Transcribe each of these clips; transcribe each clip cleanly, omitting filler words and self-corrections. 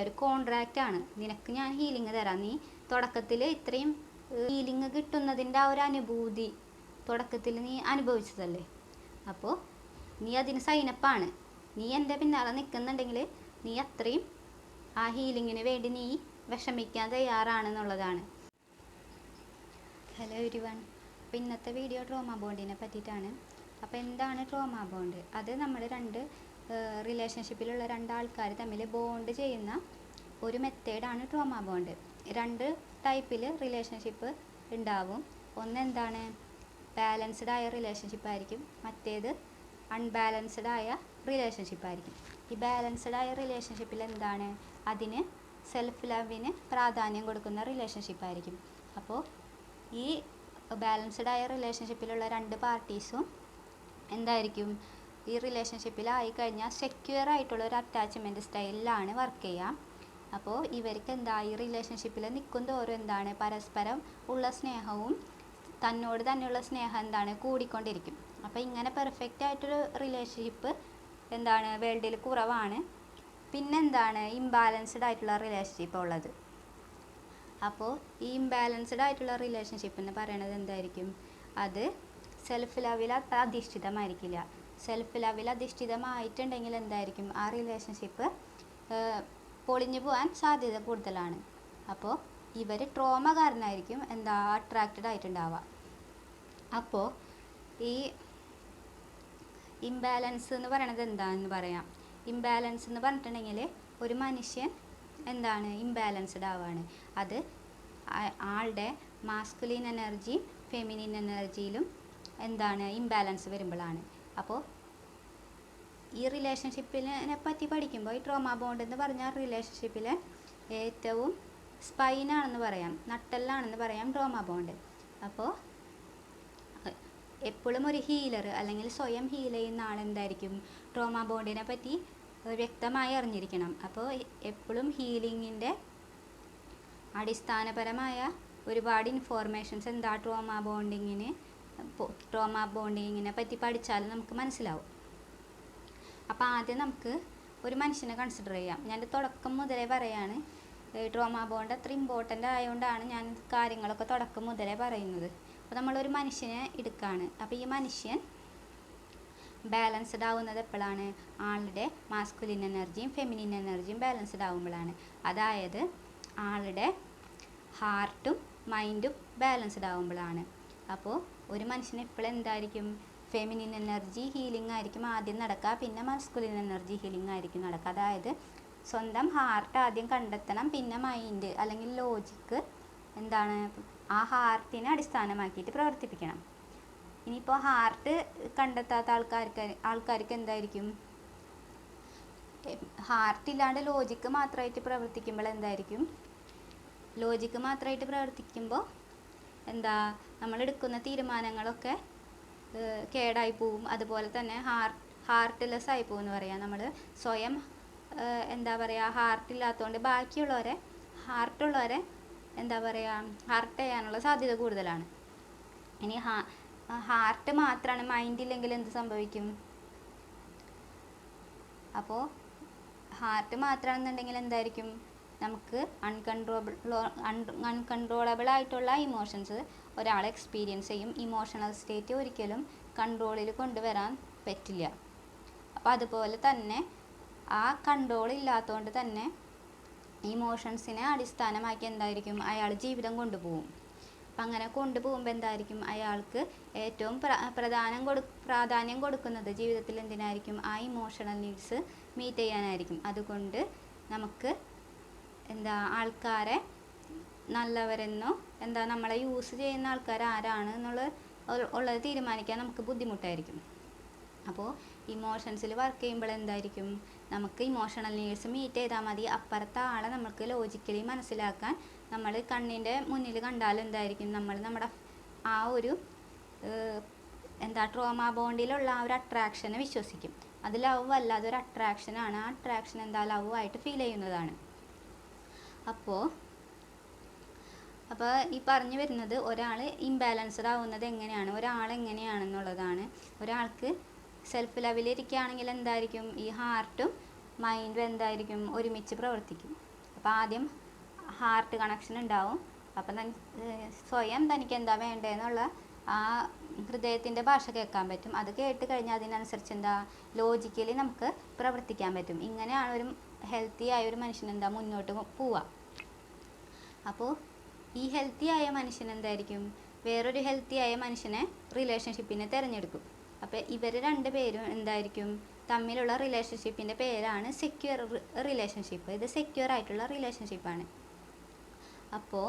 ഒരു കോൺട്രാക്റ്റ് ആണ്. നിനക്ക് ഞാൻ ഹീലിംഗ് തരാം. നീ തുടക്കത്തിൽ ഇത്രയും ഹീലിംഗ് കിട്ടുന്നതിൻ്റെ ആ ഒരു അനുഭൂതി തുടക്കത്തിൽ നീ അനുഭവിച്ചതല്ലേ. അപ്പോൾ നീ അതിന് സൈനപ്പാണ്. നീ എൻ്റെ പിന്നാലെ നിൽക്കുന്നുണ്ടെങ്കിൽ നീ അത്രയും ആ ഹീലിങ്ങിന് വേണ്ടി നീ വിഷമിക്കാൻ തയ്യാറാണെന്നുള്ളതാണ്. Hello everyone. അപ്പോൾ ഇന്നത്തെ വീഡിയോ ട്രോമ ബോണ്ടിനെ പറ്റിയിട്ടാണ്. അപ്പോൾ എന്താണ് ട്രോമ ബോണ്ട്? അത് നമ്മൾ റിലേഷൻഷിപ്പിലുള്ള രണ്ടാൾക്കാർ തമ്മിൽ ബോണ്ട് ചെയ്യുന്ന ഒരു മെത്തേഡാണ് ട്രോമ ബോണ്ട്. രണ്ട് ടൈപ്പിൽ റിലേഷൻഷിപ്പ് ഉണ്ടാവും. ഒന്നെന്താണ്, ബാലൻസ്ഡ് ആയ റിലേഷൻഷിപ്പ് ആയിരിക്കും. മറ്റേത് അൺബാലൻസ്ഡ് ആയ റിലേഷൻഷിപ്പ് ആയിരിക്കും. ഈ ബാലൻസ്ഡ് ആയ റിലേഷൻഷിപ്പിൽ എന്താണ്, അതിന് സെൽഫ് ലവിന് പ്രാധാന്യം കൊടുക്കുന്ന റിലേഷൻഷിപ്പ് ആയിരിക്കും. അപ്പോൾ ഈ ബാലൻസ്ഡ് ആയ റിലേഷൻഷിപ്പിലുള്ള രണ്ട് പാർട്ടീസും എന്തായിരിക്കും, ഈ റിലേഷൻഷിപ്പിലായി കഴിഞ്ഞാൽ സെക്യൂർ ആയിട്ടുള്ള ഒരു അറ്റാച്ച്മെൻറ്റ് സ്റ്റൈലിലാണ് വർക്ക് ചെയ്യുക. അപ്പോൾ ഇവർക്ക് എന്താ, ഈ റിലേഷൻഷിപ്പിൽ നിൽക്കും തോറും എന്താണ്, പരസ്പരം ഉള്ള സ്നേഹവും തന്നോട് തന്നെയുള്ള സ്നേഹം എന്താണ് കൂടിക്കൊണ്ടിരിക്കും. അപ്പോൾ ഇങ്ങനെ പെർഫെക്റ്റ് ആയിട്ടൊരു റിലേഷൻഷിപ്പ് എന്താണ് വേൾഡിൽ കുറവാണ്. പിന്നെന്താണ് ഇംബാലൻസ്ഡ് ആയിട്ടുള്ള റിലേഷൻഷിപ്പ് ഉള്ളത്. അപ്പോൾ ഈ ഇംബാലൻസ്ഡ് ആയിട്ടുള്ള റിലേഷൻഷിപ്പ് എന്ന് പറയുന്നത് എന്തായിരിക്കും, അത് സെൽഫ് ലവിൽ അധിഷ്ഠിതമായിരിക്കില്ല. സെൽഫ് ലവിൽ അധിഷ്ഠിതമായിട്ടുണ്ടെങ്കിൽ എന്തായിരിക്കും, ആ റിലേഷൻഷിപ്പ് പൊളിഞ്ഞു പോകാൻ സാധ്യത കൂടുതലാണ്. അപ്പോൾ ഇവർ ട്രോമ കാരണമായിരിക്കും എന്താ അട്രാക്റ്റഡ് ആയിട്ടുണ്ടാവുക. അപ്പോൾ ഈ ഇംബാലൻസ് എന്ന് പറയണത് എന്താണെന്ന് പറയാം. ഇംബാലൻസ് എന്ന് പറഞ്ഞിട്ടുണ്ടെങ്കിൽ ഒരു മനുഷ്യൻ എന്താണ് ഇംബാലൻസ്ഡ് ആവുകയാണ്. അത് ആളുടെ മാസ്കുലിൻ എനർജി ഫെമിനിൻ എനർജിയിലും എന്താണ് ഇംബാലൻസ് വരുമ്പോഴാണ്. അപ്പോൾ ഈ റിലേഷൻഷിപ്പിനെ പറ്റി പഠിക്കുമ്പോൾ ഈ ട്രോമ ബോണ്ട് എന്ന് പറഞ്ഞാൽ റിലേഷൻഷിപ്പിലെ ഏറ്റവും സ്പൈനാണെന്ന് പറയാം, നട്ടെല്ലാണെന്ന് പറയാം ട്രോമ ബോണ്ട്. അപ്പോൾ എപ്പോഴും ഒരു ഹീലർ അല്ലെങ്കിൽ സ്വയം ഹീൽ ചെയ്യുന്ന ആളെന്തായിരിക്കും, ട്രോമ ബോണ്ടിനെ പറ്റി വ്യക്തമായി അറിഞ്ഞിരിക്കണം. അപ്പോൾ എപ്പോഴും ഹീലിങ്ങിൻ്റെ അടിസ്ഥാനപരമായ ഒരുപാട് ഇൻഫോർമേഷൻസ് എന്താ ട്രോമ ബോണ്ടിങ്ങിനെ പറ്റി പഠിച്ചാൽ നമുക്ക് മനസ്സിലാവും. അപ്പോൾ ആദ്യം നമുക്ക് ഒരു മനുഷ്യനെ കൺസിഡർ ചെയ്യാം. ഞാൻ തുടക്കം മുതലേ പറയാണ്, ട്രോമ ബോണ്ട് അത്ര ഇമ്പോർട്ടൻ്റ് ആയതുകൊണ്ടാണ് ഞാൻ കാര്യങ്ങളൊക്കെ തുടക്കം മുതലേ പറയുന്നത്. അപ്പോൾ നമ്മളൊരു മനുഷ്യനെ എടുക്കുകയാണ്. അപ്പോൾ ഈ മനുഷ്യൻ ബാലൻസ്ഡ് ആവുന്നത് എപ്പോഴാണ്, ആളുടെ മാസ്കുലിൻ എനർജിയും ഫെമിനിൻ എനർജിയും ബാലൻസ്ഡ് ആവുമ്പോഴാണ്. അതായത് ആളുടെ ഹാർട്ടും മൈൻഡും ബാലൻസ്ഡ് ആവുമ്പോഴാണ്. അപ്പോൾ ഒരു മനുഷ്യന് എപ്പോഴും എന്തായിരിക്കും, ഫെമിനിൻ എനർജി ഹീലിംഗ് ആയിരിക്കും ആദ്യം നടക്കുക, പിന്നെ മാസ്കുലിൻ എനർജി ഹീലിംഗ് ആയിരിക്കും നടക്കുക. അതായത് സ്വന്തം ഹാർട്ട് ആദ്യം കണ്ടെത്തണം, പിന്നെ മൈൻഡ് അല്ലെങ്കിൽ ലോജിക്ക് എന്താണ് ആ ഹാർട്ടിനെ അടിസ്ഥാനമാക്കിയിട്ട് പ്രവർത്തിപ്പിക്കണം. ഇനിയിപ്പോൾ ഹാർട്ട് കണ്ടെത്താത്ത ആൾക്കാർക്ക് എന്തായിരിക്കും, ഹാർട്ടില്ലാണ്ട് ലോജിക്ക് മാത്രമായിട്ട് പ്രവർത്തിക്കുമ്പോൾ എന്തായിരിക്കും, ലോജിക്ക് മാത്രമായിട്ട് പ്രവർത്തിക്കുമ്പോൾ എന്താ നമ്മളെടുക്കുന്ന തീരുമാനങ്ങളൊക്കെ കേടായി പോവും. അതുപോലെ തന്നെ ഹാർട്ട്ലെസ് ആയി പോകും എന്ന് പറയാം. നമ്മൾ സ്വയം എന്താ പറയുക, ഹാർട്ടില്ലാത്തതുകൊണ്ട് ബാക്കിയുള്ളവരെ ഹാർട്ടുള്ളവരെ എന്താ പറയുക ഹർട്ട് ചെയ്യാനുള്ള സാധ്യത കൂടുതലാണ്. ഇനി ഹാർട്ട് മാത്രമാണ്, മൈൻഡില്ലെങ്കിൽ എന്ത് സംഭവിക്കും? അപ്പോൾ ഹാർട്ട് മാത്രമാണെന്നുണ്ടെങ്കിൽ എന്തായിരിക്കും, നമുക്ക് അൺകൺട്രോളബിൾ ആയിട്ടുള്ള ഇമോഷൻസ് ഒരാൾ എക്സ്പീരിയൻസ് ചെയ്യും. ഇമോഷണൽ സ്റ്റേറ്റ് ഒരിക്കലും കൺട്രോളിൽ കൊണ്ടുവരാൻ പറ്റില്ല. അപ്പോൾ അതുപോലെ തന്നെ ആ കൺട്രോൾ ഇല്ലാത്തതുകൊണ്ട് തന്നെ ഇമോഷൻസിനെ അടിസ്ഥാനമാക്കി എന്തായിരിക്കും അയാൾ ജീവിതം കൊണ്ടുപോകും. അപ്പം അങ്ങനെ കൊണ്ടുപോകുമ്പോൾ എന്തായിരിക്കും, അയാൾക്ക് ഏറ്റവും പ്രാധാന്യം കൊടുക്കുന്നത് ജീവിതത്തിൽ എന്തിനായിരിക്കും, ആ ഇമോഷണൽ നീഡ്സ് മീറ്റ് ചെയ്യാനായിരിക്കും. അതുകൊണ്ട് നമുക്ക് എന്താ ആൾക്കാരെ നല്ലവരെന്നോ എന്താ നമ്മളെ യൂസ് ചെയ്യുന്ന ആൾക്കാർ ആരാണ് ഉള്ളത് തീരുമാനിക്കാൻ നമുക്ക് ബുദ്ധിമുട്ടായിരിക്കും. അപ്പോൾ ഇമോഷൻസിൽ വർക്ക് ചെയ്യുമ്പോൾ എന്തായിരിക്കും, നമുക്ക് ഇമോഷണൽ നീഡ്സ് മീറ്റ് ചെയ്താൽ മതി. അപ്പുറത്തെ ആളെ നമുക്ക് ലോജിക്കലി മനസ്സിലാക്കാൻ നമ്മൾ കണ്ണിൻ്റെ മുന്നിൽ കണ്ടാലും എന്തായിരിക്കും, നമ്മുടെ ആ ഒരു എന്താ ട്രോമ ബോണ്ടിലുള്ള ആ ഒരു അട്രാക്ഷനെ വിശ്വസിക്കും. അത് ലവ് അല്ല, അതൊരു അട്രാക്ഷനാണ്. ആ അട്രാക്ഷൻ എന്താ ലവ് ആയിട്ട് ഫീൽ ചെയ്യുന്നതാണ്. അപ്പോൾ ഈ പറഞ്ഞു വരുന്നത് ഒരാൾ ഇംബാലൻസ്ഡ് ആവുന്നത് എങ്ങനെയാണ്, ഒരാളെങ്ങനെയാണെന്നുള്ളതാണ്. ഒരാൾക്ക് സെൽഫ് ലെവലിരിക്കുകയാണെങ്കിൽ എന്തായിരിക്കും, ഈ ഹാർട്ടും മൈൻഡും എന്തായിരിക്കും ഒരുമിച്ച് പ്രവർത്തിക്കും. അപ്പോൾ ആദ്യം ഹാർട്ട് കണക്ഷൻ ഉണ്ടാവും. അപ്പം സ്വയം തനിക്ക് എന്താ വേണ്ടതെന്നുള്ള ആ ഹൃദയത്തിൻ്റെ ഭാഷ കേൾക്കാൻ പറ്റും. അത് കേട്ട് കഴിഞ്ഞാൽ അതിനനുസരിച്ച് എന്താ ലോജിക്കലി നമുക്ക് പ്രവർത്തിക്കാൻ പറ്റും. ഇങ്ങനെയാണ് ഒരു ഹെൽത്തി ആയ ഒരു മനുഷ്യൻ എന്താ മുന്നോട്ട് പോവുക. അപ്പോൾ ഈ ഹെൽത്തി ആയ മനുഷ്യൻ എന്തായിരിക്കും വേറൊരു ഹെൽത്തി ആയ മനുഷ്യനെ റിലേഷൻഷിപ്പിനെ തിരഞ്ഞെടുക്കും. അപ്പോൾ ഇവർ രണ്ടുപേരും എന്തായിരിക്കും തമ്മിലുള്ള റിലേഷൻഷിപ്പിൻ്റെ പേരാണ് സെക്യൂർ റിലേഷൻഷിപ്പ്. ഇത് സെക്യൂർ ആയിട്ടുള്ള റിലേഷൻഷിപ്പാണ്. അപ്പോൾ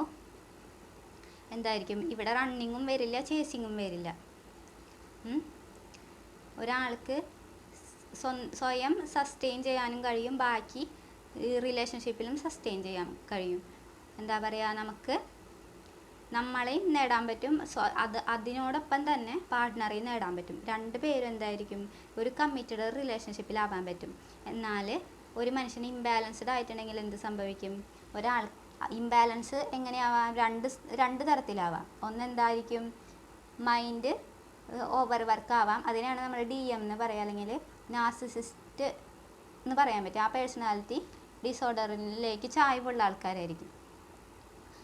എന്തായിരിക്കും ഇവിടെ റണ്ണിങ്ങും വരില്ല, ചേസിങ്ങും വരില്ല. ഒരാൾക്ക് സ്വയം സസ്റ്റെയിൻ ചെയ്യാനും കഴിയും, ബാക്കി റിലേഷൻഷിപ്പിലും സസ്റ്റെയിൻ ചെയ്യാൻ കഴിയും. എന്താ പറയുക, നമുക്ക് നമ്മളെയും നേടാൻ പറ്റും, അതിനോടൊപ്പം തന്നെ പാർട്ട്ണറെയും നേടാൻ പറ്റും. രണ്ട് പേരും എന്തായിരിക്കും ഒരു കമ്മിറ്റഡ് റിലേഷൻഷിപ്പിലാവാൻ പറ്റും. എന്നാൽ ഒരു മനുഷ്യന് ഇംബാലൻസ്ഡ് ആയിട്ടുണ്ടെങ്കിൽ എന്ത് സംഭവിക്കും? ഒരാൾ ഇംബാലൻസ് എങ്ങനെയാവാം? രണ്ട് തരത്തിലാവാം. ഒന്നെന്തായിരിക്കും മൈൻഡ് ഓവർ വർക്ക് ആവാം. അതിനാണ് നമ്മൾ DM എന്ന് പറയുക, അല്ലെങ്കിൽ നാർസിസിസ്റ്റ് എന്ന് പറയാൻ പറ്റും. ആ പേഴ്സണാലിറ്റി ഡിസോർഡറിലേക്ക് ചായ്വുള്ള ആൾക്കാരായിരിക്കും.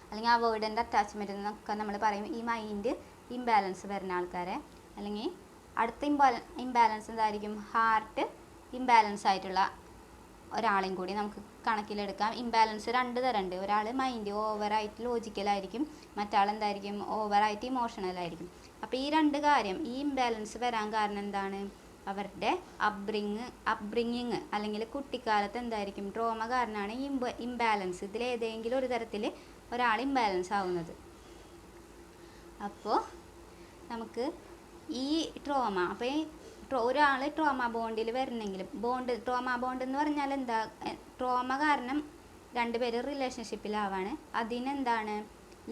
അല്ലെങ്കിൽ അവോയ്ഡൻ്റ് അറ്റാച്ച്മെൻറ്റ് എന്നൊക്കെ നമ്മൾ പറയും ഈ മൈൻഡ് ഇംബാലൻസ് വരുന്ന ആൾക്കാരെ. അല്ലെങ്കിൽ അടുത്ത ഇംബാലൻസ് എന്തായിരിക്കും? ഹാർട്ട് ഇംബാലൻസ് ആയിട്ടുള്ള ഒരാളെയും കൂടി നമുക്ക് കണക്കിലെടുക്കാം. ഇംബാലൻസ് രണ്ട് തരമുണ്ട്. ഒരാൾ മൈൻഡ് ഓവറായിട്ട് ലോജിക്കലായിരിക്കും, മറ്റാൾ എന്തായിരിക്കും ഓവറായിട്ട് ഇമോഷണലായിരിക്കും. അപ്പോൾ ഈ രണ്ട് കാര്യം, ഈ ഇംബാലൻസ് വരാൻ കാരണം എന്താണ്? അവരുടെ അപ്ബ്രിങ്ങിങ് അല്ലെങ്കിൽ കുട്ടിക്കാലത്ത് എന്തായിരിക്കും ട്രോമ കാരണമാണ് ഈ ഇംബാലൻസ്. ഇതിലേതെങ്കിലും ഒരു തരത്തിൽ ഒരാൾ ഇംബാലൻസ് ആവുന്നത്. അപ്പോൾ നമുക്ക് ഈ ട്രോമ, അപ്പോൾ ഈ ഒരാൾ ട്രോമ ബോണ്ടിൽ വരണമെങ്കിലും ട്രോമ ബോണ്ട് എന്ന് പറഞ്ഞാൽ എന്താ? ട്രോമ കാരണം രണ്ടുപേരും റിലേഷൻഷിപ്പിലാവാണ്. അതിനെന്താണ്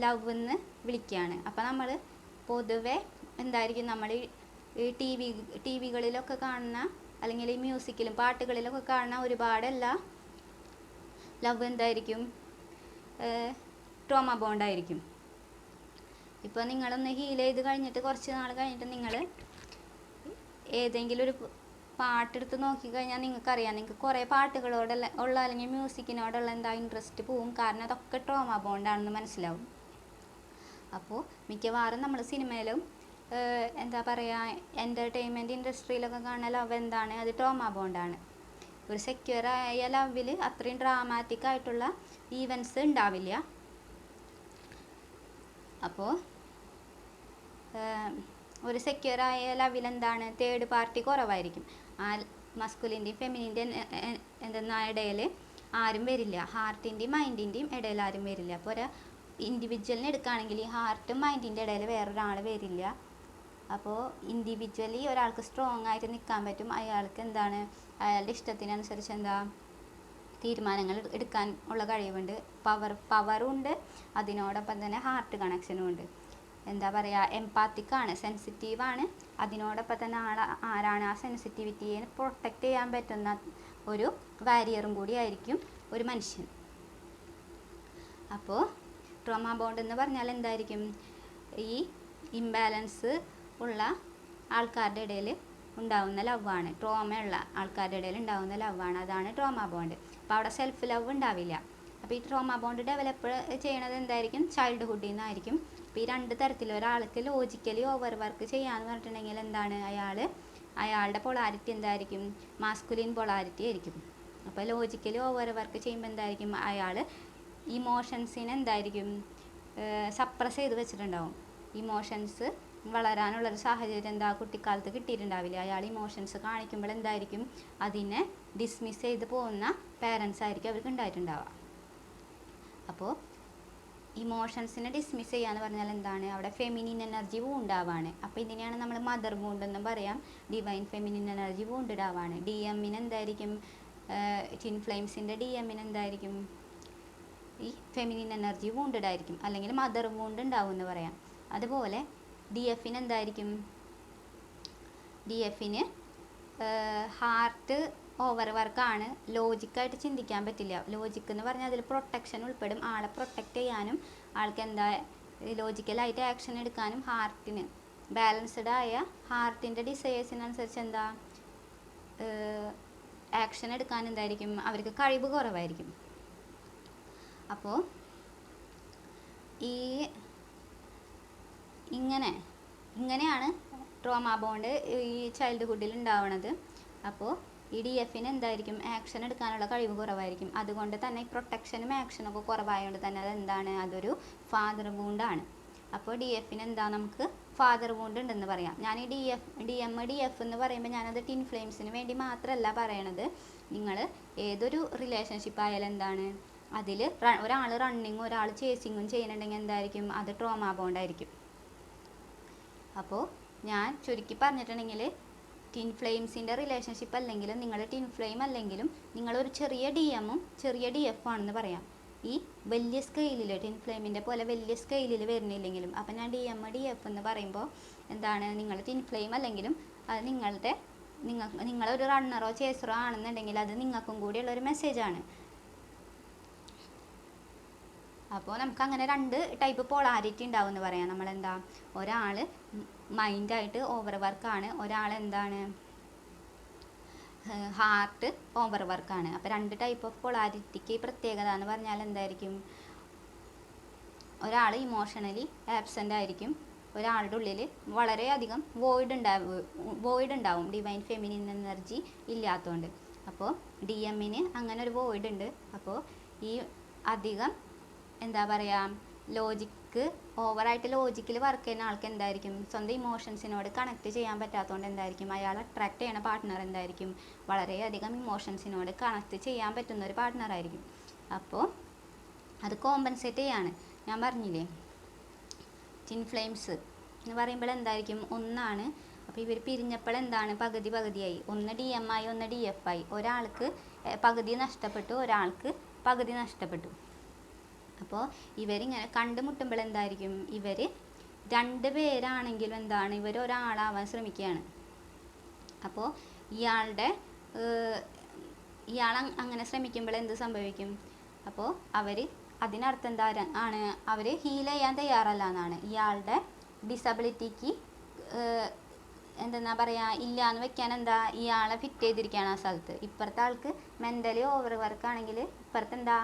ലവ് എന്ന് വിളിക്കുകയാണ്. അപ്പോൾ നമ്മൾ പൊതുവെ എന്തായിരിക്കും നമ്മൾ ഈ ടി വികളിലൊക്കെ കാണുന്ന, അല്ലെങ്കിൽ ഈ മ്യൂസിക്കിലും പാട്ടുകളിലൊക്കെ കാണുന്ന ഒരുപാടെല്ലാ ലവ് എന്തായിരിക്കും ട്രോമ ബോണ്ടായിരിക്കും. ഇപ്പോൾ നിങ്ങളൊന്ന് ഹീൽ ചെയ്ത് കഴിഞ്ഞിട്ട് കുറച്ച് നാൾ കഴിഞ്ഞിട്ട് നിങ്ങൾ ഏതെങ്കിലും ഒരു പാട്ടെടുത്ത് നോക്കിക്കഴിഞ്ഞാൽ നിങ്ങൾക്കറിയാം, നിങ്ങൾക്ക് കുറേ പാട്ടുകളോടുള്ള അല്ലെങ്കിൽ മ്യൂസിക്കിനോടുള്ള എന്താ ഇൻട്രസ്റ്റ് പോവും. കാരണം അതൊക്കെ ട്രോമ ബോണ്ടാണെന്ന് മനസ്സിലാവും. അപ്പോൾ മിക്കവാറും നമ്മൾ സിനിമയിലും എന്താ പറയുക എൻ്റർടൈൻമെൻറ്റ് ഇൻഡസ്ട്രിയിലൊക്കെ കാണുന്ന ലവ് എന്താണ്? അത് ട്രോമ ബോണ്ടാണ്. ഒരു സെക്യൂർ ആയ ലവിൽ അത്രയും ഡ്രാമാറ്റിക് ആയിട്ടുള്ള ഈവൻസ് ഉണ്ടാവില്ല. അപ്പോൾ ഒരു സെക്യൂർ ആയ ലവിൽ എന്താണ് തേർഡ് പാർട്ടി കുറവായിരിക്കും. ആ മസ്കുലിൻ്റെയും ഫെമിനിൻ്റെയും ഇടയിൽ ആരും വരില്ല, ഹാർട്ടിൻ്റെയും മൈൻഡിൻ്റെയും ഇടയിൽ ആരും വരില്ല. അപ്പോൾ ഒരു ഇൻഡിവിജ്വലിനെ എടുക്കുകയാണെങ്കിൽ ഈ ഹാർട്ടും മൈൻഡിൻ്റെ ഇടയിൽ വേറൊരാൾ വരില്ല. അപ്പോൾ ഇൻഡിവിജ്വലി ഒരാൾക്ക് സ്ട്രോങ് ആയിട്ട് നിൽക്കാൻ പറ്റും. അയാൾക്ക് എന്താണ് അയാളുടെ ഇഷ്ടത്തിനനുസരിച്ച് എന്താ തീരുമാനങ്ങൾ എടുക്കാൻ ഉള്ള കഴിവുണ്ട്. പവറും ഉണ്ട്, അതിനോടൊപ്പം തന്നെ ഹാർട്ട് കണക്ഷനും ഉണ്ട്. എന്താ പറയുക എംപാത്തിക്കാണ്, സെൻസിറ്റീവാണ്. അതിനോടൊപ്പം തന്നെ ആരാണ് ആ സെൻസിറ്റിവിറ്റിയെ പ്രൊട്ടക്റ്റ് ചെയ്യാൻ പറ്റുന്ന ഒരു വാരിയറും കൂടി ആയിരിക്കും ഒരു മനുഷ്യൻ. അപ്പോൾ ട്രോമ ബോണ്ട് എന്ന് പറഞ്ഞാൽ എന്തായിരിക്കും? ഈ ഇംബാലൻസ് ഉള്ള ആൾക്കാരുടെ ഇടയിൽ ഉണ്ടാവുന്ന ലവാണ്. ട്രോമയുള്ള ആൾക്കാരുടെ ഇടയിൽ ഉണ്ടാവുന്ന ലവാണ്. അതാണ് ട്രോമ ബോണ്ട്. അപ്പോൾ അവിടെ സെൽഫ് ലവ് ഉണ്ടാവില്ല. അപ്പോൾ ഈ ട്രോമ ബോണ്ട് ഡെവലപ്പ് ചെയ്യണത് എന്തായിരിക്കും? ചൈൽഡ്ഹുഡിൽ നിന്നായിരിക്കും. അപ്പോൾ ഈ രണ്ട് തരത്തിൽ ഒരാൾക്ക് ലോജിക്കലി ഓവർ വർക്ക് ചെയ്യാന്ന് പറഞ്ഞിട്ടുണ്ടെങ്കിൽ എന്താണ് അയാളുടെ പൊളാരിറ്റി എന്തായിരിക്കും? മാസ്കുലിൻ പൊളാരിറ്റി ആയിരിക്കും. അപ്പോൾ ലോജിക്കലി ഓവർ വർക്ക് ചെയ്യുമ്പോൾ എന്തായിരിക്കും? അയാൾ ഇമോഷൻസിനെ എന്തായിരിക്കും സപ്രസ് ചെയ്ത് വെച്ചിട്ടുണ്ടാവും. ഇമോഷൻസ് വളരാനുള്ളൊരു സാഹചര്യം എന്താ കുട്ടിക്കാലത്ത് കിട്ടിയിട്ടുണ്ടാവില്ല. അയാൾ ഇമോഷൻസ് കാണിക്കുമ്പോൾ എന്തായിരിക്കും? അതിനെ ഡിസ്മിസ് ചെയ്ത് പോകുന്ന പേരൻസ് ആയിരിക്കും അവർക്ക് ഉണ്ടായിട്ടുണ്ടാവുക. അപ്പോൾ ഇമോഷൻസിനെ ഡിസ്മിസ് ചെയ്യുക പറഞ്ഞാൽ എന്താണ്? അവിടെ ഫെമിനിൻ എനർജി വൂണ്ടാവാണ്. അപ്പോൾ ഇതിനെയാണ് നമ്മൾ മദർ വൂണ്ട് എന്നും പറയാം. ഡിവൈൻ ഫെമിനിൻ എനർജി വൂണ്ടിടാവാണ്. DMന് എന്തായിരിക്കും? ട്വിൻ ഫ്ലെയിംസിൻ്റെ DMന് എന്തായിരിക്കും? ഈ ഫെമിനിൻ എനർജി വൂണ്ടഡായിരിക്കും, അല്ലെങ്കിൽ മദർ വൂണ്ട് ഉണ്ടാവും എന്ന് പറയാം. അതുപോലെ DFന് എന്തായിരിക്കും? DFന് ഹാർട്ട് ഓവർ വർക്കാണ്. ലോജിക്കായിട്ട് ചിന്തിക്കാൻ പറ്റില്ല. ലോജിക്ക് എന്ന് പറഞ്ഞാൽ അതിൽ പ്രൊട്ടക്ഷൻ ഉൾപ്പെടും. ആളെ പ്രൊട്ടക്റ്റ് ചെയ്യാനും ആൾക്ക് എന്താ ലോജിക്കലായിട്ട് ആക്ഷൻ എടുക്കാനും ഹാർട്ടിന് ബാലൻസ്ഡ് ആയ ഹാർട്ടിൻ്റെ ഡിസയേഴ്സിനനുസരിച്ച് എന്താ ആക്ഷൻ എടുക്കാൻ എന്തായിരിക്കും, അവർക്ക് കഴിവ് കുറവായിരിക്കും. അപ്പോൾ ഈ ഇങ്ങനെയാണ് ട്രോമ ബോണ്ട് ഈ ചൈൽഡ്ഹുഡിൽ ഉണ്ടാവുന്നത്. അപ്പോൾ ഈ DFന് എന്തായിരിക്കും, ആക്ഷൻ എടുക്കാനുള്ള കഴിവ് കുറവായിരിക്കും. അതുകൊണ്ട് തന്നെ പ്രൊട്ടക്ഷനും ആക്ഷനൊക്കെ കുറവായതുകൊണ്ട് തന്നെ അതെന്താണ്, അതൊരു ഫാദർ വൂണ്ടാണ്. അപ്പോൾ DFന് എന്താ, നമുക്ക് ഫാദർ വൂണ്ട് ഉണ്ടെന്ന് പറയാം. ഞാൻ ഈ DF എന്ന് പറയുമ്പോൾ ഞാനത് ടിൻ ഫ്ലെയിംസിന് വേണ്ടി മാത്രമല്ല പറയണത്. നിങ്ങൾ ഏതൊരു റിലേഷൻഷിപ്പ് ആയാലും എന്താണ്, അതിൽ ഒരാൾ റണ്ണിങ്ങും ഒരാൾ ചേസിങ്ങും ചെയ്യുന്നുണ്ടെങ്കിൽ എന്തായിരിക്കും, അത് ട്രോമ ബോണ്ടായിരിക്കും. അപ്പോൾ ഞാൻ ചുരുക്കി പറഞ്ഞിട്ടുണ്ടെങ്കിൽ ടിൻ ഫ്ലെയിംസിൻ്റെ റിലേഷൻഷിപ്പ് അല്ലെങ്കിലും നിങ്ങൾ ടിൻ ഫ്ലെയിം അല്ലെങ്കിലും നിങ്ങളൊരു ചെറിയ DMഉം ചെറിയ DF ആണെന്ന് പറയാം. ഈ വലിയ സ്കെയിലിൽ ടിൻ ഫ്ലെയിമിൻ്റെ പോലെ വലിയ സ്കെയിലിൽ വരുന്നില്ലെങ്കിലും. അപ്പം ഞാൻ DF എന്ന് പറയുമ്പോൾ എന്താണ്, നിങ്ങൾ ടിൻ ഫ്ലെയിം അല്ലെങ്കിലും അത് നിങ്ങളൊരു റണ്ണറോ ചേസറോ ആണെന്നുണ്ടെങ്കിൽ അത് നിങ്ങൾക്കും കൂടിയുള്ളൊരു മെസ്സേജാണ്. അപ്പോൾ നമുക്ക് അങ്ങനെ 2 ടൈപ്പ് പോളാരിറ്റി ഉണ്ടാവും എന്ന് പറയാം. നമ്മളെന്താ, ഒരാൾ മൈൻഡായിട്ട് ഓവർ വർക്കാണ്, ഒരാൾ എന്താണ്, ഹാർട്ട് ഓവർ വർക്കാണ്. അപ്പോൾ 2 ടൈപ്പ് ഓഫ് പോളാരിറ്റിക്ക് പ്രത്യേകത എന്ന് പറഞ്ഞാൽ എന്തായിരിക്കും, ഒരാൾ ഇമോഷണലി ആബ്സെൻ്റ് ആയിരിക്കും, ഒരാളുടെ ഉള്ളിൽ വളരെയധികം വോയിഡ് ഉണ്ടാവും, ഡിവൈൻ ഫെമിനിൻ എനർജി ഇല്ലാത്തതുകൊണ്ട്. അപ്പോൾ DMന് അങ്ങനെ ഒരു വോയിഡ് ഉണ്ട്. അപ്പോൾ ഈ അധികം എന്താ പറയുക, ഓവറായിട്ട് ലോജിക്കിൽ വർക്ക് ചെയ്യുന്ന ആൾക്ക് എന്തായിരിക്കും, സ്വന്തം ഇമോഷൻസിനോട് കണക്ട് ചെയ്യാൻ പറ്റാത്തതുകൊണ്ട് എന്തായിരിക്കും, അയാൾ അട്രാക്ട് ചെയ്യുന്ന പാർട്ട്ണർ എന്തായിരിക്കും, വളരെയധികം ഇമോഷൻസിനോട് കണക്ട് ചെയ്യാൻ പറ്റുന്ന ഒരു പാർട്ട്ണറായിരിക്കും. അപ്പോൾ അത് കോമ്പൻസേറ്റ് ചെയ്യാണ്. ഞാൻ പറഞ്ഞില്ലേ, ടിൻ ഫ്ലെയിംസ് എന്ന് പറയുമ്പോൾ എന്തായിരിക്കും, ഒന്നാണ്. അപ്പോൾ ഇവർ പിരിഞ്ഞപ്പോൾ എന്താണ്, പകുതിയായി. ഒന്ന് DM ആയി, ഒന്ന് DF ആയി. ഒരാൾക്ക് പകുതി നഷ്ടപ്പെട്ടു, ഒരാൾക്ക് പകുതി നഷ്ടപ്പെട്ടു. അപ്പോൾ ഇവരിങ്ങനെ കണ്ടുമുട്ടുമ്പോൾ എന്തായിരിക്കും, ഇവർ 2 പേരാണെങ്കിലും എന്താണ്, ഇവർ ഒരാളാവാൻ ശ്രമിക്കുകയാണ്. അപ്പോൾ ഇയാൾ അങ്ങനെ ശ്രമിക്കുമ്പോൾ എന്ത് സംഭവിക്കും, അപ്പോൾ അതിനർത്ഥം എന്താ ആണ്, അവർ ഹീൽ ചെയ്യാൻ തയ്യാറല്ല എന്നാണ്. ഇയാളുടെ ഡിസബിലിറ്റിക്ക് എന്താ പറയുക, ഇല്ല എന്ന് വെക്കാൻ എന്താ, ഇയാളെ ഫിറ്റ് ചെയ്തിരിക്കുകയാണ് ആ സ്ഥലത്ത്. ഇപ്പുറത്തെ ആൾക്ക് മെൻ്റലി ഓവർ വർക്ക് ആണെങ്കിൽ ഇപ്പുറത്തെന്താ,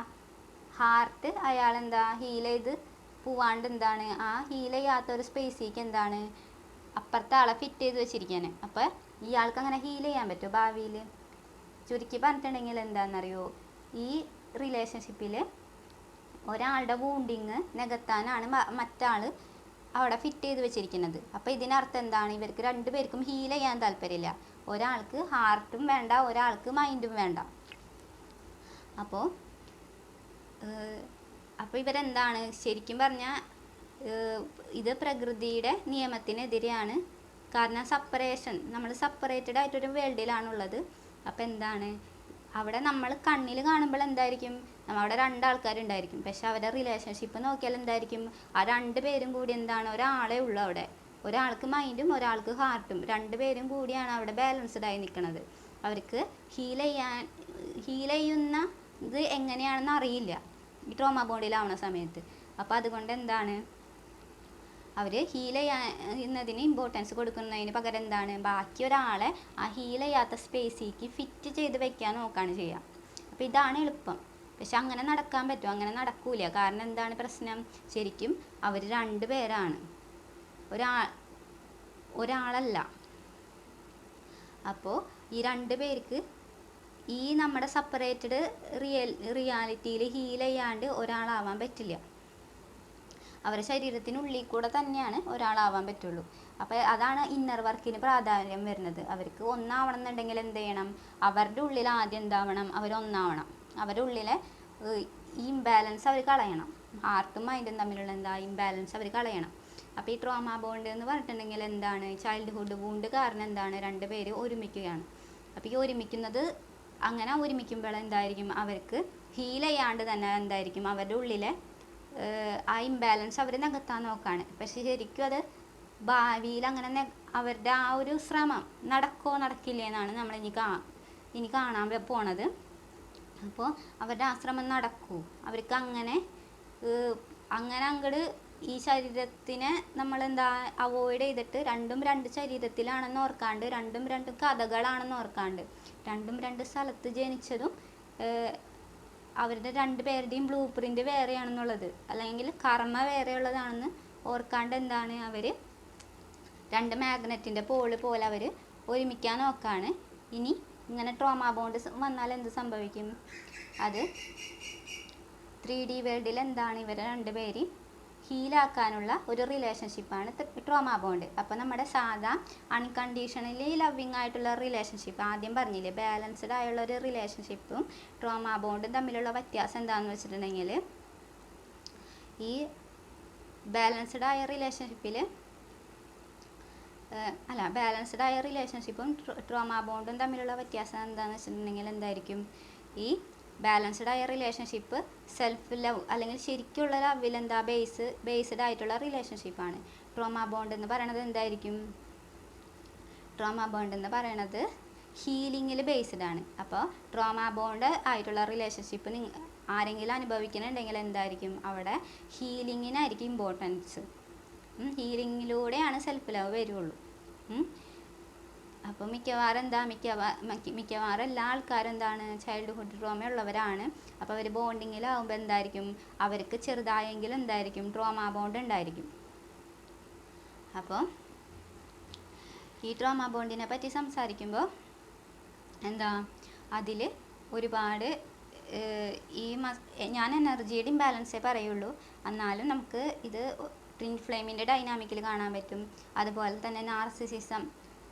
ഹാർട്ട് അയാളെന്താ ഹീൽ ചെയ്ത് പോവാണ്ട് എന്താണ്, ആ ഹീൽ ചെയ്യാത്തൊരു സ്പേസിലേക്ക് എന്താണ് അപ്പുറത്തെ ആളെ ഫിറ്റ് ചെയ്ത് വെച്ചിരിക്കുകയാണ്. അപ്പോൾ ഇയാൾക്ക് അങ്ങനെ ഹീൽ ചെയ്യാൻ പറ്റുമോ ഭാവിയിൽ? ചുരുക്കി പറഞ്ഞിട്ടുണ്ടെങ്കിൽ എന്താണെന്നറിയോ, ഈ റിലേഷൻഷിപ്പിൽ ഒരാളുടെ വൂണ്ടിങ് നികത്താനാണ് മറ്റാൾ അവിടെ ഫിറ്റ് ചെയ്ത് വെച്ചിരിക്കുന്നത്. അപ്പോൾ ഇതിനർത്ഥം എന്താണ്, ഇവർക്ക് 2 പേർക്കും ഹീൽ ചെയ്യാൻ താല്പര്യമില്ല. ഒരാൾക്ക് ഹാർട്ടും വേണ്ട, ഒരാൾക്ക് മൈൻഡും വേണ്ട. അപ്പോൾ ഇവരെന്താണ്, ശരിക്കും പറഞ്ഞാൽ ഇത് പ്രകൃതിയുടെ നിയമത്തിനെതിരെയാണ്. കാരണം നമ്മൾ സെപ്പറേറ്റഡ് ആയിട്ടൊരു വേൾഡിലാണുള്ളത്. അപ്പോൾ എന്താണ്, അവിടെ നമ്മൾ കണ്ണിൽ കാണുമ്പോൾ എന്തായിരിക്കും, അവിടെ 2 ആൾക്കാരുണ്ടായിരിക്കും. പക്ഷെ അവരുടെ റിലേഷൻഷിപ്പ് നോക്കിയാൽ എന്തായിരിക്കും, ആ 2 പേരും കൂടി എന്താണ്, ഒരാളേ ഉള്ളൂ അവിടെ. ഒരാൾക്ക് മൈൻഡും ഒരാൾക്ക് ഹാർട്ടും, 2 പേരും കൂടിയാണ് അവിടെ ബാലൻസ്ഡ് ആയി നിൽക്കുന്നത്. അവർക്ക് ഹീൽ ചെയ്യുന്ന ഇത് എങ്ങനെയാണെന്ന് അറിയില്ല ഈ ട്രോമ ബോണ്ടിലാവുന്ന സമയത്ത്. അപ്പോൾ അതുകൊണ്ട് എന്താണ്, അവർ ഹീൽ ചെയ്യുന്നതിന് ഇമ്പോർട്ടൻസ് കൊടുക്കുന്നതിന് പകരം എന്താണ്, ബാക്കി ഒരാളെ ആ ഹീൽ ചെയ്യാത്ത സ്പേസിലേക്ക് ഫിറ്റ് ചെയ്ത് വെക്കാൻ നോക്കുകയാണ് ചെയ്യുക. അപ്പോൾ ഇതാണ് എളുപ്പം. പക്ഷെ അങ്ങനെ നടക്കാൻ പറ്റുമോ? അങ്ങനെ നടക്കൂല. കാരണം എന്താണ് പ്രശ്നം, ശരിക്കും അവർ 2 പേരാണ്, ഒരാളല്ല. അപ്പോൾ ഈ 2 പേർക്ക് ഈ നമ്മുടെ സെപ്പറേറ്റഡ് റിയാലിറ്റിയിൽ ഹീൽ ചെയ്യാണ്ട് ഒരാളാവാൻ പറ്റില്ല. അവരുടെ ശരീരത്തിനുള്ളിൽ കൂടെ തന്നെയാണ് ഒരാളാവാൻ പറ്റുള്ളൂ. അപ്പോൾ അതാണ് ഇന്നർ വർക്കിന് പ്രാധാന്യം വരുന്നത്. അവർക്ക് ഒന്നാവണം എന്നുണ്ടെങ്കിൽ എന്ത് ചെയ്യണം, അവരുടെ ഉള്ളിൽ ആദ്യം എന്താവണം, അവരൊന്നാവണം. അവരുടെ ഉള്ളിലെ ഈ ഇംബാലൻസ് അവർ കളയണം. ഹാർട്ടും മൈൻഡും തമ്മിലുള്ള ഇംബാലൻസ് അവർ കളയണം. അപ്പോൾ ഈ ട്രോമ ബോണ്ട് എന്ന് പറഞ്ഞിട്ടുണ്ടെങ്കിൽ എന്താണ്, ചൈൽഡ്ഹുഡ് വൂണ്ട് കാരണം എന്താണ്, 2 പേര് ഒരുമിക്കുകയാണ്. അപ്പോൾ ഈ അങ്ങനെ ഒരുമിക്കുമ്പോൾ എന്തായിരിക്കും, അവർക്ക് ഹീൽ ചെയ്യാണ്ട് തന്നെ എന്തായിരിക്കും, അവരുടെ ഉള്ളിലെ ആ ഇംബാലൻസ് അവർ നികത്താൻ നോക്കുകയാണ്. പക്ഷെ ശരിക്കും അത് ഭാവിയിൽ അങ്ങനെ അവരുടെ ആ ഒരു ശ്രമം നടക്കില്ലേ എന്നാണ് നമ്മൾ ഇനി കാണാൻ പോണത്. അപ്പോൾ അവരുടെ ആ ശ്രമം നടക്കൂ. അവർക്ക് അങ്ങനെ അങ്ങോട്ട് ഈ ശരീരത്തിനെ നമ്മളെന്താ അവോയ്ഡ് ചെയ്തിട്ട് രണ്ടും രണ്ട് ശരീരത്തിലാണെന്ന് ഓർക്കാണ്ട്, രണ്ടും രണ്ട് കഥകളാണെന്ന് ഓർക്കാണ്ട്, രണ്ടും രണ്ട് സ്ഥലത്ത് ജനിച്ചതും അവരുടെ രണ്ട് പേരുടെയും ബ്ലൂ പ്രിൻ്റ് വേറെയാണെന്നുള്ളത്, അല്ലെങ്കിൽ കർമ്മ വേറെയുള്ളതാണെന്ന് ഓർക്കാണ്ട് എന്താണ് അവർ രണ്ട് മാഗ്നറ്റിൻ്റെ പോള് പോലെ അവർ ഒരുമിക്കാൻ നോക്കാണ്. ഇനി ഇങ്ങനെ ട്രോമ ബോണ്ട് വന്നാൽ എന്ത് സംഭവിക്കും? അത് 3D വേൾഡിൽ എന്താണ് ഇവരെ രണ്ടുപേരെയും ഹീലാക്കാനുള്ള ഒരു റിലേഷൻഷിപ്പാണ് ട്രോമ ബോണ്ട്. അപ്പോൾ നമ്മുടെ സാധാ അൺകണ്ടീഷണലി ലവിങ് ആയിട്ടുള്ള റിലേഷൻഷിപ്പ്, ആദ്യം പറഞ്ഞില്ലേ ബാലൻസ്ഡ് ആയുള്ള ഒരു റിലേഷൻഷിപ്പും ട്രോമ ബോണ്ടും തമ്മിലുള്ള വ്യത്യാസം എന്താണെന്ന് വെച്ചിട്ടുണ്ടെങ്കിൽ, ഈ ബാലൻസ്ഡ് ആയ റിലേഷൻഷിപ്പിൽ ബാലൻസ്ഡ് ആയ റിലേഷൻഷിപ്പും ട്രോമ ബോണ്ടും തമ്മിലുള്ള വ്യത്യാസം എന്താണെന്ന് വെച്ചിട്ടുണ്ടെങ്കിൽ എന്തായിരിക്കും? ഈ ബാലൻസ്ഡ് ആയ റിലേഷൻഷിപ്പ് സെൽഫ് ലവ് അല്ലെങ്കിൽ ശരിക്കുള്ള ലവിൽ എന്താ ബേസ്ഡ് ആയിട്ടുള്ള റിലേഷൻഷിപ്പാണ്. ട്രോമ ബോണ്ട് എന്ന് പറയണത് എന്തായിരിക്കും? ട്രോമ ബോണ്ട് എന്ന് പറയണത് ഹീലിങ്ങിൽ ബേസ്ഡ് ആണ്. അപ്പോൾ ട്രോമ ബോണ്ട് ആയിട്ടുള്ള റിലേഷൻഷിപ്പ് ആരെങ്കിലും അനുഭവിക്കുന്നുണ്ടെങ്കിൽ എന്തായിരിക്കും? അവിടെ ഹീലിങ്ങിനായിരിക്കും ഇമ്പോർട്ടൻസ്. ഹീലിങ്ങിലൂടെയാണ് സെൽഫ് ലവ് വരുള്ളൂ. അപ്പോൾ മിക്കവാറും എല്ലാ ആൾക്കാരും എന്താണ് ചൈൽഡ്ഹുഡ് ട്രോമ ഉള്ളവരാണ്. അപ്പോൾ അവർ ബോണ്ടിങ്ങിലാവുമ്പോൾ എന്തായിരിക്കും? അവർക്ക് ചെറുതായെങ്കിലും എന്തായിരിക്കും? ട്രോമ ബോണ്ട് ഉണ്ടായിരിക്കും. അപ്പോൾ ഈ ട്രോമ ബോണ്ടിനെ പറ്റി സംസാരിക്കുമ്പോൾ അതിൽ ഒരുപാട് ഞാൻ എനർജിയുടെ ഇംബാലൻസേ പറയുള്ളൂ. എന്നാലും നമുക്ക് ഇത് ട്വിൻ ഫ്ലെയിമിൻ്റെ ഡൈനാമിക്കിൽ കാണാൻ പറ്റും. അതുപോലെ തന്നെ നാർസിസിസം,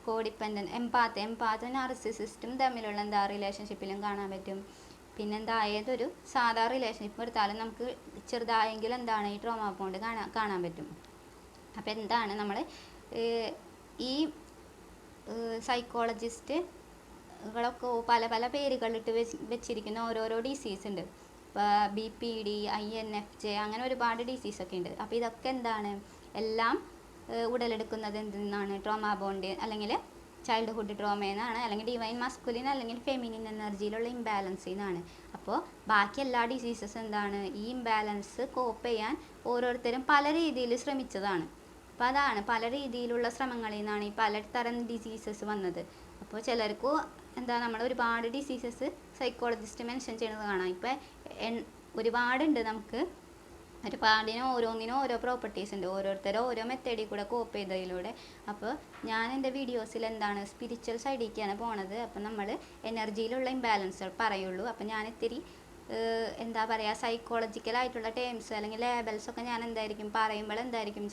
കോഡിപ്പെൻഡൻറ്റ്, എംപാത്തും നാർസിസിസ്റ്റും തമ്മിലുള്ള റിലേഷൻഷിപ്പിലും കാണാൻ പറ്റും. പിന്നെന്താ ഏതൊരു സാധാ റിലേഷൻഷിപ്പ് എടുത്താലും നമുക്ക് ചെറുതായെങ്കിലും എന്താണ് ഈ ട്രോമ ബോണ്ട് കാണാൻ പറ്റും. അപ്പോൾ എന്താണ് നമ്മൾ ഈ സൈക്കോളജിസ്റ്റുകളൊക്കെ പല പല പേരുകളിട്ട് വെച്ചിരിക്കുന്ന ഓരോരോ ഡിസീസ് ഉണ്ട്. ഇപ്പോൾ BPD, INFJ അങ്ങനെ ഒരുപാട് ഡിസീസൊക്കെ ഉണ്ട്. അപ്പോൾ ഇതൊക്കെ എന്താണ് എല്ലാം ഉടലെടുക്കുന്നത് എന്തെന്നാണ്? ട്രോമ ബോണ്ട് അല്ലെങ്കിൽ ചൈൽഡ്ഹുഡ് ട്രോമയെന്നാണ്, അല്ലെങ്കിൽ ഡിവൈൻ മസ്കുലിൻ അല്ലെങ്കിൽ ഫെമിനിൻ എനർജിയിലുള്ള ഇംബാലൻസിൽ നിന്നാണ്. അപ്പോൾ ബാക്കി എല്ലാ ഡിസീസസ് എന്താണ്? ഈ ഇംബാലൻസ് കോപ്പ് ചെയ്യാൻ ഓരോരുത്തരും പല രീതിയിൽ ശ്രമിച്ചതാണ്. അപ്പോൾ അതാണ് പല രീതിയിലുള്ള ശ്രമങ്ങളിൽ നിന്നാണ് ഈ പലതരം ഡിസീസസ് വന്നത്. അപ്പോൾ ചിലർക്ക് നമ്മൾ ഒരുപാട് ഡിസീസസ് സൈക്കോളജിസ്റ്റ് മെൻഷൻ ചെയ്യുന്നത് കാണാം. ഇപ്പോൾ ഒരുപാടുണ്ട്, നമുക്ക് ഓരോന്നിനും ഓരോ പ്രോപ്പർട്ടീസ് ഉണ്ട്, ഓരോരുത്തരും ഓരോ മെത്തേഡിൽ കൂടെ കോപ്പ് ചെയ്തതിലൂടെ. അപ്പോൾ ഞാൻ എൻ്റെ വീഡിയോസിൽ സ്പിരിച്വൽ സൈഡിലേക്കാണ് പോണത്. അപ്പോൾ നമ്മൾ എനർജിയിലുള്ള ഇംബാലൻസുകൾ പറയുള്ളൂ. അപ്പോൾ ഞാൻ ഇത്തിരി സൈക്കോളജിക്കലായിട്ടുള്ള ടേംസ് അല്ലെങ്കിൽ ലേബൽസൊക്കെ ഞാൻ പറയുമ്പോൾ എന്തായിരിക്കും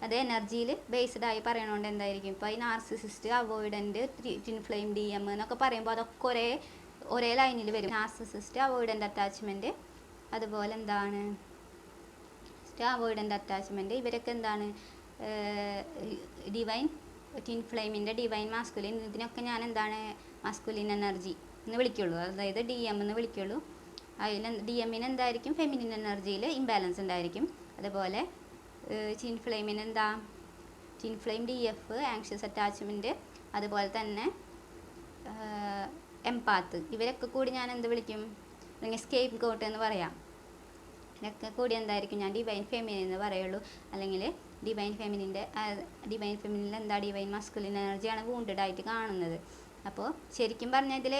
അത് എനർജിയിൽ ബേസ്ഡ് ആയി പറയണോണ്ട് എന്തായിരിക്കും? ഇപ്പോൾ ഈ narcissist, avoidant, twin flame, DM എന്നൊക്കെ പറയുമ്പോൾ അതൊക്കെ ഒരേ ലൈനിൽ വരും. നാർസിസിസ്റ്റ്, അവോയ്ഡൻറ്റ് അറ്റാച്ച്മെൻറ്റ്, അതുപോലെ അവോയ്ഡൻറ്റ് അറ്റാച്ച്മെൻറ്റ്, ഇവരൊക്കെ ഡിവൈൻ ട്വിൻ ഫ്ലെയിമിൻ്റെ ഡിവൈൻ മാസ്കുലിൻ, ഇതിനൊക്കെ ഞാൻ മാസ്കുലിൻ എനർജി എന്ന് വിളിക്കുള്ളൂ, അതായത് DM എന്ന് വിളിക്കുള്ളൂ. അതിൽ DM-ന് എന്തായിരിക്കും? ഫെമിനിൻ എനർജിയിൽ ഇംബാലൻസ് ഉണ്ടായിരിക്കും. അതുപോലെ ട്വിൻ ഫ്ലെയിമിന് twin flame DF, anxious attachment, അതുപോലെ തന്നെ എംപാത്ത്, ഇവരൊക്കെ കൂടി ഞാൻ വിളിക്കും? അല്ലെങ്കിൽ സ്കേപ്പ് ഗോട്ട് എന്ന് പറയാം. ഇതൊക്കെ കൂടി എന്തായിരിക്കും? ഞാൻ ഡിവൈൻ ഫെമിനിൻ എന്ന് പറയുള്ളൂ. അല്ലെങ്കിൽ ഡിവൈൻ ഫെമിനിൽ ഡിവൈൻ മസ്കുലിൻ എനർജിയാണ് വൂണ്ടഡ് ആയിട്ട് കാണുന്നത്. അപ്പോൾ ശരിക്കും പറഞ്ഞാൽ ഇതിൽ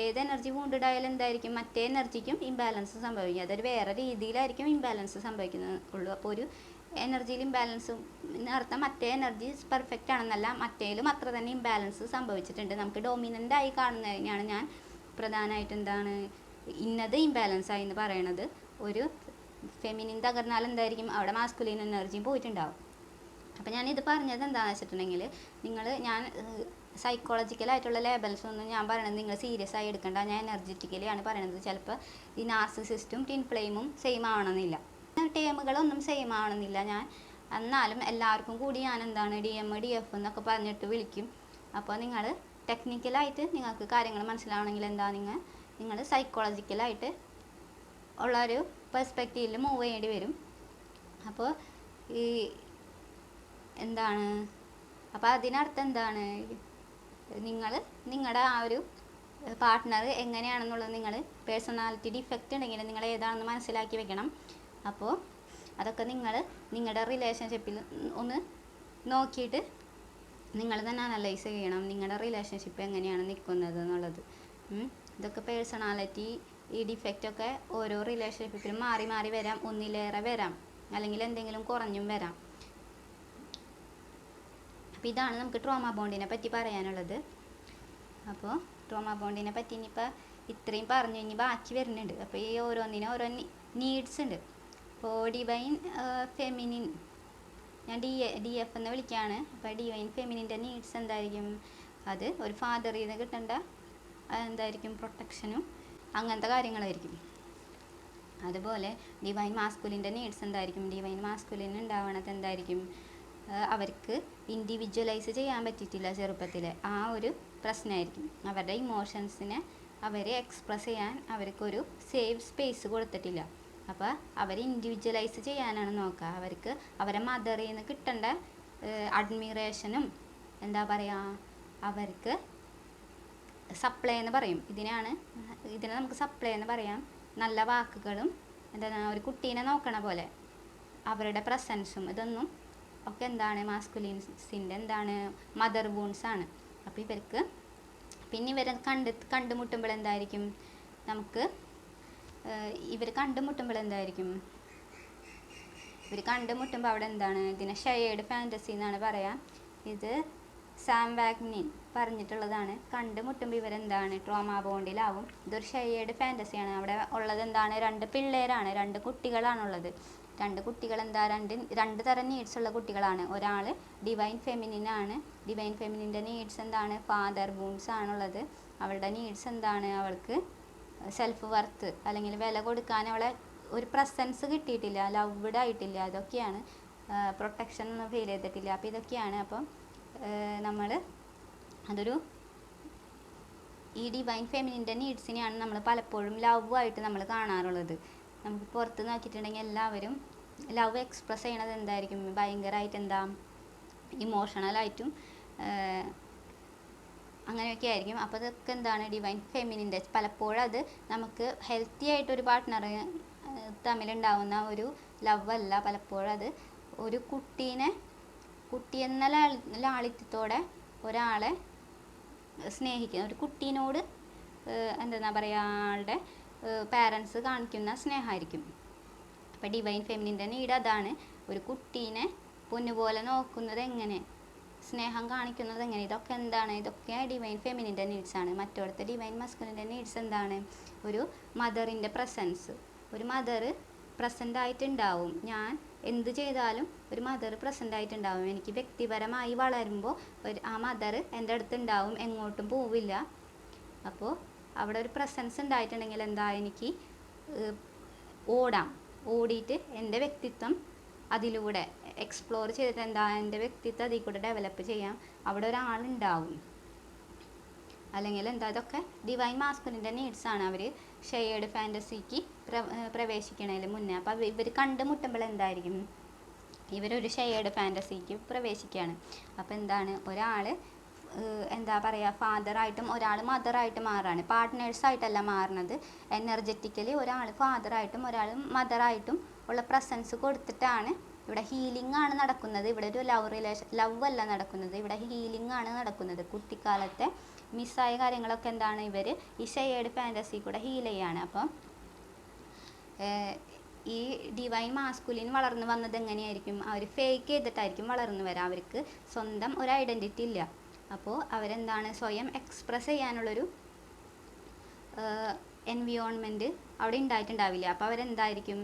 ഏത് എനർജി വൂണ്ടഡ് ആയാലും എന്തായിരിക്കും? മറ്റേ എനർജിക്കും ഇംബാലൻസ് സംഭവിക്കും. അതൊരു വേറെ രീതിയിലായിരിക്കും ഇംബാലൻസ് സംഭവിക്കുന്നുള്ളൂ. അപ്പോൾ ഒരു എനർജിയിൽ ഇംബാലൻസും അർത്ഥം മറ്റേ എനർജി പെർഫെക്റ്റ് ആണെന്നല്ല, മറ്റേലും അത്ര തന്നെ ഇംബാലൻസ് സംഭവിച്ചിട്ടുണ്ട്. നമുക്ക് ഡോമിനൻ്റ് ആയി കാണുന്നതിനാണ് ഞാൻ പ്രധാനമായിട്ട് ഇന്നത് ഇംബാലൻസ് ആയി എന്ന് പറയണത്. ഒരു ഫെമിനിൻ തകർന്നാൽ എന്തായിരിക്കും? അവിടെ മാസ്കുലിൻ എനർജിയും പോയിട്ടുണ്ടാവും. അപ്പോൾ ഞാനിത് പറഞ്ഞത് എന്താണെന്ന് വെച്ചിട്ടുണ്ടെങ്കിൽ, ഞാൻ സൈക്കോളജിക്കലായിട്ടുള്ള ലേബൽസ് ഒന്നും ഞാൻ പറയണത് നിങ്ങൾ സീരിയസ് ആയി എടുക്കേണ്ട. ഞാൻ എനർജറ്റിക്കലിയാണ് പറയണത്. ചിലപ്പോൾ ഈ നാർസിസിസ്റ്റും ട്വിൻ ഫ്ലെയിമും സെയിം ആവണമെന്നില്ല, ടേമുകളൊന്നും സെയിം ആവണമെന്നില്ല. എന്നാലും എല്ലാവർക്കും കൂടി ഞാൻ DM, DF എന്നൊക്കെ പറഞ്ഞിട്ട് വിളിക്കും. അപ്പോൾ നിങ്ങൾ ടെക്നിക്കലായിട്ട് നിങ്ങൾക്ക് കാര്യങ്ങൾ മനസ്സിലാവണമെങ്കിൽ നിങ്ങൾ സൈക്കോളജിക്കലായിട്ട് ഉള്ളൊരു പെർസ്പെക്റ്റീവിൽ മൂവ് ചെയ്യേണ്ടി വരും. അപ്പോൾ അപ്പോൾ അതിനർത്ഥം നിങ്ങളുടെ ആ ഒരു പാർട്ട്ണർ എങ്ങനെയാണെന്നുള്ളത് പേഴ്സണാലിറ്റി ഡിഫക്റ്റ് ഉണ്ടെങ്കിൽ നിങ്ങൾ ഏതാണെന്ന് മനസ്സിലാക്കി വെക്കണം. അപ്പോൾ അതൊക്കെ നിങ്ങൾ നിങ്ങളുടെ റിലേഷൻഷിപ്പിൽ ഒന്ന് നോക്കിയിട്ട് നിങ്ങൾ തന്നെ അനലൈസ് ചെയ്യണം, നിങ്ങളുടെ റിലേഷൻഷിപ്പ് എങ്ങനെയാണ് നിൽക്കുന്നത് എന്നുള്ളത്. ഇതൊക്കെ പേഴ്സണാലിറ്റി ഈ ഡിഫക്റ്റൊക്കെ ഓരോ റിലേഷൻഷിപ്പിലും മാറി മാറി വരാം, ഒന്നിലേറെ വരാം, അല്ലെങ്കിൽ എന്തെങ്കിലും കുറഞ്ഞും വരാം. അപ്പോൾ ഇതാണ് നമുക്ക് ട്രോമ ബോണ്ടിനെ പറ്റി പറയാനുള്ളത്. അപ്പോൾ ട്രോമ ബോണ്ടിനെ പറ്റി ഇനിയിപ്പോൾ ഇത്രയും പറഞ്ഞു, ഇനി ബാക്കി വരുന്നുണ്ട്. അപ്പോൾ ഈ ഓരോന്നിനും ഓരോ നീഡ്സ് ഉണ്ട്. അപ്പോൾ ഡിവൈൻ ഫെമിനിൻ, ഞാൻ ഡി എഫ് എന്ന് വിളിക്കുകയാണ്. അപ്പോൾ ഡിവൈൻ ഫെമിനിൻ്റെ നീഡ്സ് എന്തായിരിക്കും? അത് ഒരു ഫാദറിൽ നിന്ന് കിട്ടേണ്ട എന്തായിരിക്കും? പ്രൊട്ടക്ഷനും അങ്ങനത്തെ കാര്യങ്ങളായിരിക്കും. അതുപോലെ ഡിവൈൻ മാസ്കുലിൻ്റെ നീഡ്സ് എന്തായിരിക്കും? ഡിവൈൻ മാസ്കുലിൻ ഉണ്ടാവണത് എന്തായിരിക്കും? അവർക്ക് ഇൻഡിവിജ്വലൈസ് ചെയ്യാൻ പറ്റിയിട്ടില്ല ചെറുപ്പത്തിൽ, ആ ഒരു പ്രശ്നമായിരിക്കും. അവരുടെ ഇമോഷൻസിനെ അവർ എക്സ്പ്രസ് ചെയ്യാൻ അവർക്കൊരു സേഫ് സ്പേസ് കൊടുത്തിട്ടില്ല. അപ്പോൾ അവർ ഇൻഡിവിജ്വലൈസ് ചെയ്യാനാണ് നോക്കുക. അവർക്ക് അവരെ മദറിൽ നിന്ന് കിട്ടേണ്ട അഡ്മിറേഷനും എന്താ പറയുക, അവർക്ക് സപ്ലൈ എന്ന് പറയും. ഇതിനെ നമുക്ക് സപ്ലൈ എന്ന് പറയാം. നല്ല വാക്കുകളും എന്താണ്, ഒരു കുട്ടീനെ നോക്കണ പോലെ അവരുടെ പ്രസൻസും ഇതൊന്നും ഒക്കെ എന്താണ് മാസ്കുലിൻസിൻ്റെ എന്താണ് മദർ വൂൺസ് ആണ്. അപ്പോൾ ഇവർക്ക് പിന്നെ ഇവരെ കണ്ടുമുട്ടുമ്പോൾ എന്തായിരിക്കും? നമുക്ക് ഇവർ കണ്ടുമുട്ടുമ്പോൾ അവിടെ എന്താണ്? ഇതിനെ ഷെയർഡ് ഫാൻറ്റസി എന്നാണ് പറയാം. ഇത് സാം വാഗ്നിൻ പറഞ്ഞിട്ടുള്ളതാണ്. കണ്ടുമുട്ടുമ്പോൾ ഇവരെന്താണ്? ട്രോമ ബോണ്ടിലാവും. ഇതൊരു ഷെയർഡ് ഫാൻറ്റസിയാണ്. അവിടെ ഉള്ളത് എന്താണ്? 2 പിള്ളേരാണ്, 2 കുട്ടികളാണുള്ളത്. 2 കുട്ടികൾ എന്താ? രണ്ട് തരം നീഡ്സ് ഉള്ള കുട്ടികളാണ്. ഒരാൾ ഡിവൈൻ ഫെമിനിനാണ്. ഡിവൈൻ ഫെമിനിൻ്റെ നീഡ്സ് എന്താണ്? ഫാദർ വൂൺസ് ആണുള്ളത്. അവളുടെ നീഡ്സ് എന്താണ്? അവൾക്ക് സെൽഫ് വർത്ത് അല്ലെങ്കിൽ വില കൊടുക്കാൻ അവളെ ഒരു പ്രസൻസ് കിട്ടിയിട്ടില്ല, ലവ്ഡ് ആയിട്ടില്ല, അതൊക്കെയാണ്. പ്രൊട്ടക്ഷൻ ഒന്നും ഫീൽ ചെയ്തിട്ടില്ല. അപ്പോൾ ഇതൊക്കെയാണ്. അപ്പം നമ്മൾ ഈ ഡിവൈൻ ഫെമിനിൻ്റെ നീഡ്സിനെയാണ് നമ്മൾ പലപ്പോഴും ലവ് ആയിട്ട് നമ്മൾ കാണാറുള്ളത്. നമുക്ക് പുറത്ത് നോക്കിയിട്ടുണ്ടെങ്കിൽ എല്ലാവരും ലവ് എക്സ്പ്രസ് ചെയ്യണത് എന്തായിരിക്കും? ഭയങ്കരമായിട്ട് എന്താ, ഇമോഷണലായിട്ടും അങ്ങനെയൊക്കെ ആയിരിക്കും. അപ്പോൾ അതൊക്കെ എന്താണ്? ഡിവൈൻ ഫെമിനിൻ്റെ പലപ്പോഴും അത് നമുക്ക് ഹെൽത്തി ആയിട്ടൊരു പാർട്ട്ണർ തമ്മിലുണ്ടാവുന്ന ഒരു ലവ് അല്ല. പലപ്പോഴും അത് ഒരു കുട്ടി എന്ന ലാളിത്യത്തോടെ ഒരാളെ സ്നേഹിക്കുന്ന ഒരു കുട്ടീനോട് എന്താ പറയുക, ആളുടെ പാരൻസ് കാണിക്കുന്ന സ്നേഹമായിരിക്കും. അപ്പോൾ ഡിവൈൻ ഫെമിനിൻ്റെ നീഡ് അതാണ്. ഒരു കുട്ടീനെ പൊന്നുപോലെ നോക്കുന്നത് എങ്ങനെ, സ്നേഹം കാണിക്കുന്നത് എങ്ങനെ, ഇതൊക്കെ എന്താണ്? ഇതൊക്കെ ഡിവൈൻ ഫെമിനിൻ്റെ നീഡ്സാണ്. മറ്റോടത്തെ ഡിവൈൻ മസ്കുലിൻ്റെ നീഡ്സ് എന്താണ്? ഒരു മദറിൻ്റെ പ്രസൻസ്. ഒരു മദർ പ്രസൻ്റ് ആയിട്ടുണ്ടാവും. ഞാൻ എന്ത് ചെയ്താലും ഒരു മദർ പ്രസൻ്റ് ആയിട്ടുണ്ടാവും. എനിക്ക് വ്യക്തിപരമായി വളരുമ്പോൾ ആ മദർ എൻ്റെ അടുത്തുണ്ടാവും, എങ്ങോട്ടും പോവില്ല. അപ്പോൾ അവിടെ ഒരു പ്രസൻസ് ഉണ്ടായിട്ടുണ്ടെങ്കിൽ എന്താ, എനിക്ക് ഓടിയിട്ട് എൻ്റെ വ്യക്തിത്വം അതിലൂടെ എക്സ്പ്ലോർ ചെയ്തിട്ട് എന്താ, എൻ്റെ വ്യക്തിത്വം അതിൽ കൂടെ ഡെവലപ്പ് ചെയ്യാം. അവിടെ ഒരാളുണ്ടാവും. അല്ലെങ്കിൽ എന്താ, ഇതൊക്കെ ഡിവൈൻ മാസ്കുലിൻ്റെ നീഡ്സാണ്. അവർ ഷെയർഡ് ഫാൻറ്റസിക്ക് പ്രവേശിക്കണതിന് മുന്നേ. അപ്പോൾ ഇവർ കണ്ടുമുട്ടുമ്പോൾ എന്തായിരിക്കും? ഇവരൊരു ഷെയർഡ് ഫാൻറ്റസിക്ക് പ്രവേശിക്കുകയാണ്. അപ്പോൾ എന്താണ്, ഒരാൾ എന്താ പറയുക, ഫാദറായിട്ടും ഒരാൾ മദറായിട്ട് മാറുകയാണ്. പാർട്ട്നേഴ്സായിട്ടല്ല മാറുന്നത്. എനർജറ്റിക്കലി ഒരാൾ ഫാദറായിട്ടും ഒരാൾ മദറായിട്ടും ഉള്ള പ്രസൻസ് കൊടുത്തിട്ടാണ് ഇവിടെ ഹീലിംഗ് ആണ് നടക്കുന്നത്. ഇവിടെ ഒരു ലവ് അല്ല നടക്കുന്നത്, ഇവിടെ ഹീലിംഗ് ആണ് നടക്കുന്നത്. കുട്ടിക്കാലത്തെ മിസ്സായ കാര്യങ്ങളൊക്കെ എന്താണ്, ഇവർ ഈ ഷെയർഡ് ഫാൻറ്റസി കൂടെ ഹീൽ ചെയ്യാണ്. അപ്പം ഈ ഡിവൈൻ മാസ്കുലിൻ വളർന്നു വന്നത് എങ്ങനെയായിരിക്കും? അവർ ഫേക്ക് ചെയ്തിട്ടായിരിക്കും വളർന്നു വരാം. അവർക്ക് സ്വന്തം ഒരു ഐഡൻറ്റിറ്റി ഇല്ല. അപ്പോൾ അവരെന്താണ്, സ്വയം എക്സ്പ്രസ് ചെയ്യാനുള്ളൊരു എൻവിയോൺമെൻറ്റ് അവിടെ ഉണ്ടായിട്ടുണ്ടാവില്ല. അപ്പോൾ അവരെന്തായിരിക്കും,